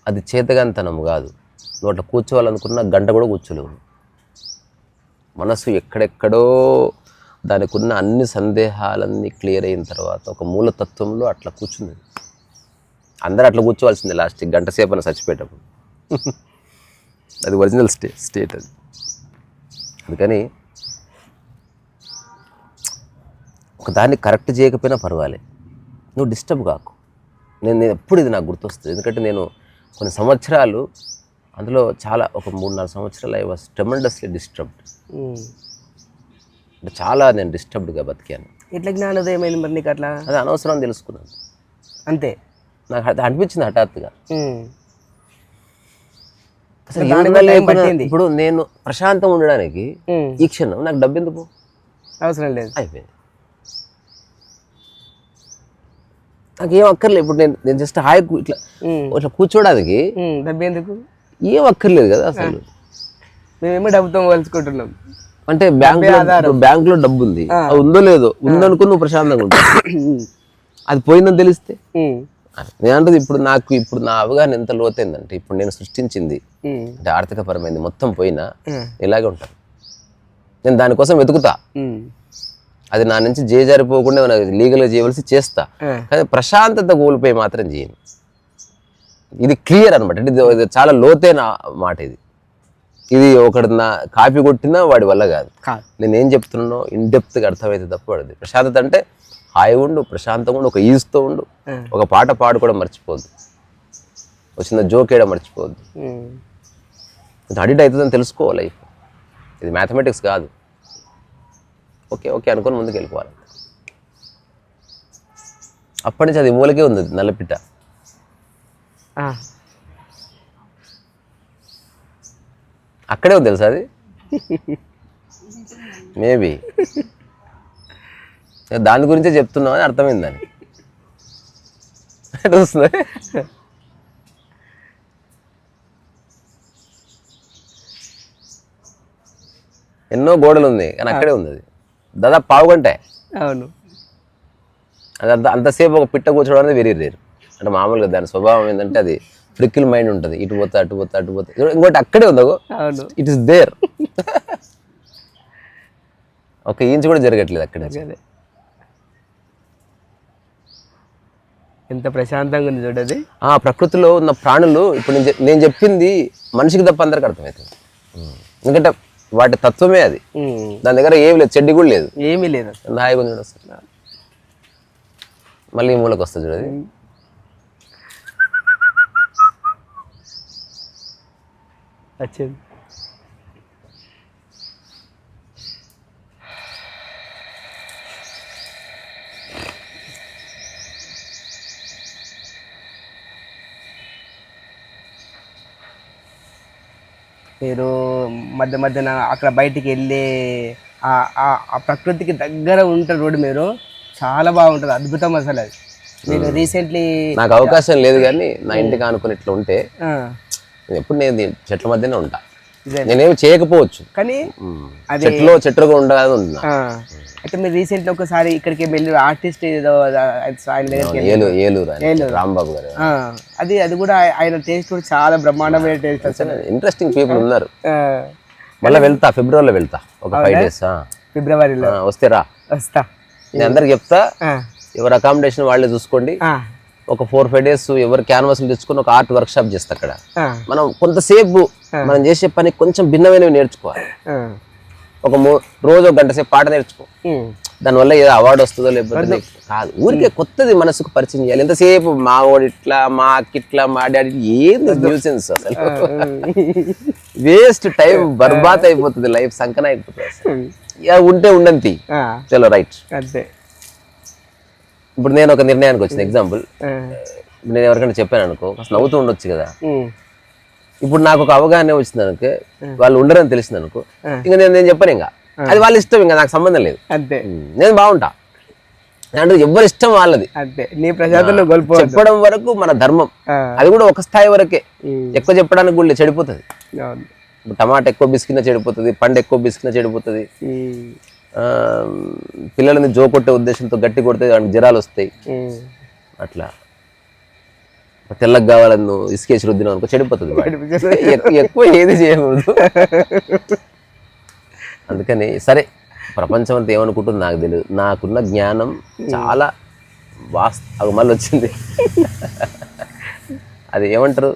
అది చేతగానితనం కాదు. నువ్వు అట్లా కూర్చోవాలనుకున్న గంట కూడా కూర్చోలేవు. మనసు ఎక్కడెక్కడో దానికి ఉన్న అన్ని సందేహాలన్నీ క్లియర్ అయిన తర్వాత ఒక మూలతత్వంలో అట్లా కూర్చుంది. అందరూ అట్లా కూర్చోవాల్సిందే లాస్ట్కి, గంట సేపు అని చచ్చిపోయేటప్పుడు. అది ఒరిజినల్ స్టేట్ అది. అందుకని ఒకదాన్ని కరెక్ట్ చేయకపోయినా పర్వాలే, నువ్వు డిస్టర్బ్ కాకు. నేను ఎప్పుడు ఇది నాకు గుర్తొస్తుంది, ఎందుకంటే నేను కొన్ని సంవత్సరాలు అందులో చాలా ఒక 3-4 సంవత్సరాలు ఐ వాజ్ ట్రెమెండస్లీ డిస్టర్బ్డ్. అంటే చాలా నేను డిస్టర్బ్డ్గా బతికాను. ఎట్లా జ్ఞానోదయం అయింది మరి నీకు అట్లా? అది అనవసరం తెలుసుకున్నాను అంతే. నాకు అది అనిపించింది హఠాత్తుగా. అసలు ఇప్పుడు నేను ప్రశాంతంగా ఉండడానికి ఈ క్షణం నాకు డబ్బు ఎందుకు అవసరం లేదు, అయిపోయింది. నాకు ఏం అక్కర్లేదు. ఇప్పుడు నేను జస్ట్ హాయి ఇట్లా కూర్చోడానికి డబ్బు ఎందుకు, ఏం అక్కర్లేదు కదా అసలు. మేమేమో డబ్బుతో పోల్చుకుంటున్నాం. అంటే బ్యాంకులో డబ్బు ఉంది, అది ఉందో లేదో, ఉందనుకో నువ్వు ప్రశాంతంగా ఉంటావు. అది పోయిందని తెలిస్తే నేనంటది ఇప్పుడు నా అవగాహన ఎంత లోతైందంటే, ఇప్పుడు నేను సృష్టించింది అంటే ఆర్థిక పరమైంది మొత్తం పోయినా ఇలాగే ఉంటాను. నేను దానికోసం వెతుకుతా, అది నా నుంచి జేజారిపోకుండా లీగల్గా చేయవలసి చేస్తా, కానీ ప్రశాంతత కోల్పోయి మాత్రం చేయను. ఇది క్లియర్ అనమాట. ఇది చాలా లోతైన మాట. ఇది ఒకటి నా కాపీ కొట్టినా వాడి వల్ల కాదు. నేనేం చెప్తున్నానో ఇన్డెప్త్గా అర్థమైతే తప్ప వాడిది. ప్రశాంతత అంటే హాయి ఉండు, ప్రశాంతంగా ఉండు, ఒక ఈజుతో ఉండు, ఒక పాట పాడు కూడా మర్చిపోవద్దు, ఒక చిన్న జోక్ వేయడం మర్చిపోవద్దు. అడిట్ అవుతుందని తెలుసుకో లైఫ్. ఇది మ్యాథమెటిక్స్ కాదు. ఓకే ఓకే అనుకొని ముందుకు వెళ్ళిపోవాలి. అప్పటి నుంచి అది మూలకే ఉంది నల్లపిట్ట. అక్కడే ఉంది తెలుసా అది. మేబీ దాని గురించే చెప్తున్నావు అని అర్థమైందని వస్తుంది. ఎన్నో గోడలు ఉంది కానీ అక్కడే ఉంది అది. దాదాపు పావుగంటే. అవును. అది అంతసేపు ఒక పిట్ట కూర్చోవడం అనేది వెరీ రేరు. అంటే మామూలుగా దాని స్వభావం ఏంటంటే అది ఫ్రికిల్ మైండ్ ఉంటుంది, ఇటు పోతే అటు పోతే అటు పోతే. ఇంకోటి అక్కడే ఉందో, ఇట్ ఈస్ దేర్. ఒక ఇంచు కూడా జరగట్లేదు అక్కడే. ఎంత ప్రశాంతంగా ఉంది చూడది. ప్రకృతిలో ఉన్న ప్రాణులు ఇప్పుడు నేను చెప్పింది మనిషికి తప్ప అందరికి అర్థమవుతుంది. ఎందుకంటే వాటి తత్వమే అది. దాని దగ్గర ఏమి లేదు, చెడ్డి కూడా లేదు, ఏమీ లేదు. హాయిగా ఉంది. వస్తుంది మళ్ళీ ఈ మూలకు వస్తుంది చూడది. వచ్చింది. మీరు మధ్య మధ్యన అక్కడ బయటికి వెళ్ళి ఆ ప్రకృతికి దగ్గర ఉంటారు రోడ్డు, మీరు చాలా బాగుంటుంది, అద్భుతం అసలు అది. మీరు రీసెంట్లీ నాకు అవకాశం లేదు కానీ నా ఇంటికి ఆనుకుని ఇట్లా ఉంటే ఎప్పుడు నేను చెట్ల మధ్యనే ఉంటా. నేనేమి చేయకపోవచ్చు కానీ అది చెట్టుగా ఉండదు ఉన్నా. అయితే మీరు రీసెంట్లీ ఒకసారి ఇక్కడికి వెళ్ళి ఆర్టిస్ట్ ఏదో ఆయన దగ్గరికి ఏలూరు రాంబాబు గారు, అది కూడా ఆయన టేస్ట్ కూడా చాలా బ్రహ్మాండమైన టేస్ట్ అసలు. ఇంట్రెస్టింగ్ పీపుల్ ఉన్నారు. మళ్ళీ వెళ్తా, ఫిబ్రవరిలో వెళ్తా ఒక 5 days. ఫిబ్రవరిలో వస్తే రా, వస్తా. నేను అందరికి చెప్తా, ఎవరు అకామిడేషన్ వాళ్ళే చూసుకోండి. ఒక 4-5 days ఎవరు క్యాన్వాస్లు తెచ్చుకొని ఒక ఆర్ట్ వర్క్ షాప్ చేస్తా అక్కడ. మనం కొంతసేపు మనం చేసే పని కొంచెం భిన్నమైనవి నేర్చుకోవాలి. ఒక రోజు 1 గంట సేపు పాట నేర్చుకో, దానివల్ల ఏదో అవార్డు వస్తుందో లేకపోతే కాదు, ఊరికే కొత్తది మనసుకు పరిచయం చేయాలి. ఎంతసేపు మా వాడు ఇట్లా, మా అక్కిట్లా, మా డాడీ, ఏంది న్యూసెన్స్ అసలు. వేస్ట్ టైం, బర్బాద్ అయిపోతుంది, లైఫ్ సంకన అయిపోతుంది అసలు. ఉంటే ఉండంతి, చలో రైట్. అంతే. ఇప్పుడు నేను ఒక నిర్ణయానికి వచ్చిన ఎగ్జాంపుల్, నేను ఎవరికైనా చెప్పాను అనుకో, అసలు నవ్వుతూ ఉండొచ్చు కదా. ఇప్పుడు నాకు ఒక అవగాహన వచ్చింది అనుకో, వాళ్ళు ఉండరని తెలిసింది అనుకో, ఇంకా నేను చెప్పాను, ఇంకా అది వాళ్ళ ఇష్టం, ఇంకా నాకు సంబంధం లేదు. అంతే, నేను బాగుంటా అంటే ఎవరి ఇష్టం వాళ్ళది. అంతే, నీ ప్రజాదరణ చెప్పడం వరకు మన ధర్మం. అది కూడా ఒక స్థాయి వరకే, ఎక్కువ చెప్పడానికి కూడా చెడిపోతుంది. టమాటా ఎక్కువ బిస్కినా చెడిపోతుంది, పండు ఎక్కువ బిస్కినా చెడిపోతుంది. పిల్లలని జోకొట్టే ఉద్దేశంతో గట్టి కొడితే వాడికి జ్వరాలు వస్తాయి. అట్లా తెల్లగా కావాలని ఇసుకేసి రుద్దిన అనుకో చెడిపోతుంది. ఎక్కువ ఏది చేయకూడదు. అందుకని సరే, ప్రపంచం అంతా ఏమనుకుంటుంది నాకు తెలియదు. నాకున్న జ్ఞానం చాలా మళ్ళీ వచ్చింది. అది ఏమంటారు,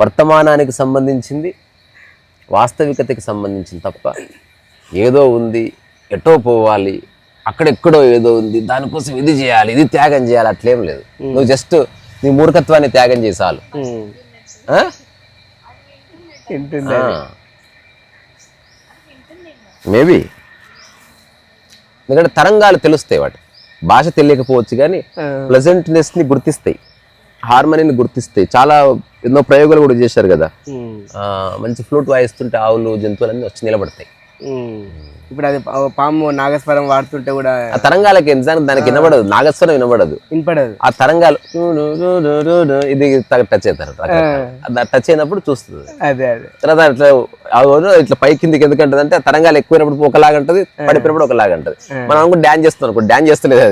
వర్తమానానికి సంబంధించింది, వాస్తవికతకి సంబంధించింది తప్ప ఏదో ఉంది, ఎటో పోవాలి, అక్కడెక్కడో ఏదో ఉంది, దానికోసం ఇది చేయాలి, ఇది త్యాగం చేయాలి, అట్లేం లేదు. నువ్వు జస్ట్ నీ మూర్ఖత్వాన్ని త్యాగం చేసాలు. మేబీ ఎందుకంటే తరంగాలు తెలుస్తాయి, వాటి భాష తెలియకపోవచ్చు కానీ ప్లెజెంట్నెస్ ని గుర్తిస్తాయి, హార్మోనీని గుర్తిస్తాయి. చాలా ఎన్నో ప్రయోగాలు కూడా చేశారు కదా. మంచి ఫ్లూట్ వాయిస్తుంటే ఆవులు, జంతువులన్నీ వచ్చి నిలబడతాయి. ఇప్పుడు అది పాము నాగస్వరం వాడుతుంటే కూడా ఆ తరంగాలకి దానికి వినబడదు, నాగస్వరం వినబడదు, ఆ తరంగాలు ఇది టచ్ అవుతారు. టచ్ అయినప్పుడు చూస్తుంది. తర్వాత అట్లా ఇట్లా పై కిందికి ఎందుకంటది అంటే, ఆ తరంగాలు ఎక్కువైనప్పుడు ఒకలాగంటది, పడిపోయినప్పుడు ఒకలాగంటది. మనం కూడా డాన్స్ చేస్తున్నాం అనుకో, డాన్స్ చేస్తలేదు,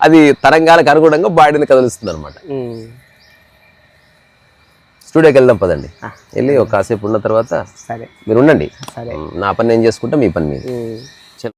అది తరంగాలకు అనుగుణంగా బాడీని కదిలిస్తుంది అనమాట. స్టూడియోకి వెళ్దాం పదండి, వెళ్ళి ఒక కాసేపు ఉన్న తర్వాత మీరు ఉండండి, నా పని నేను చేసుకుంటా, మీ పని మీరు.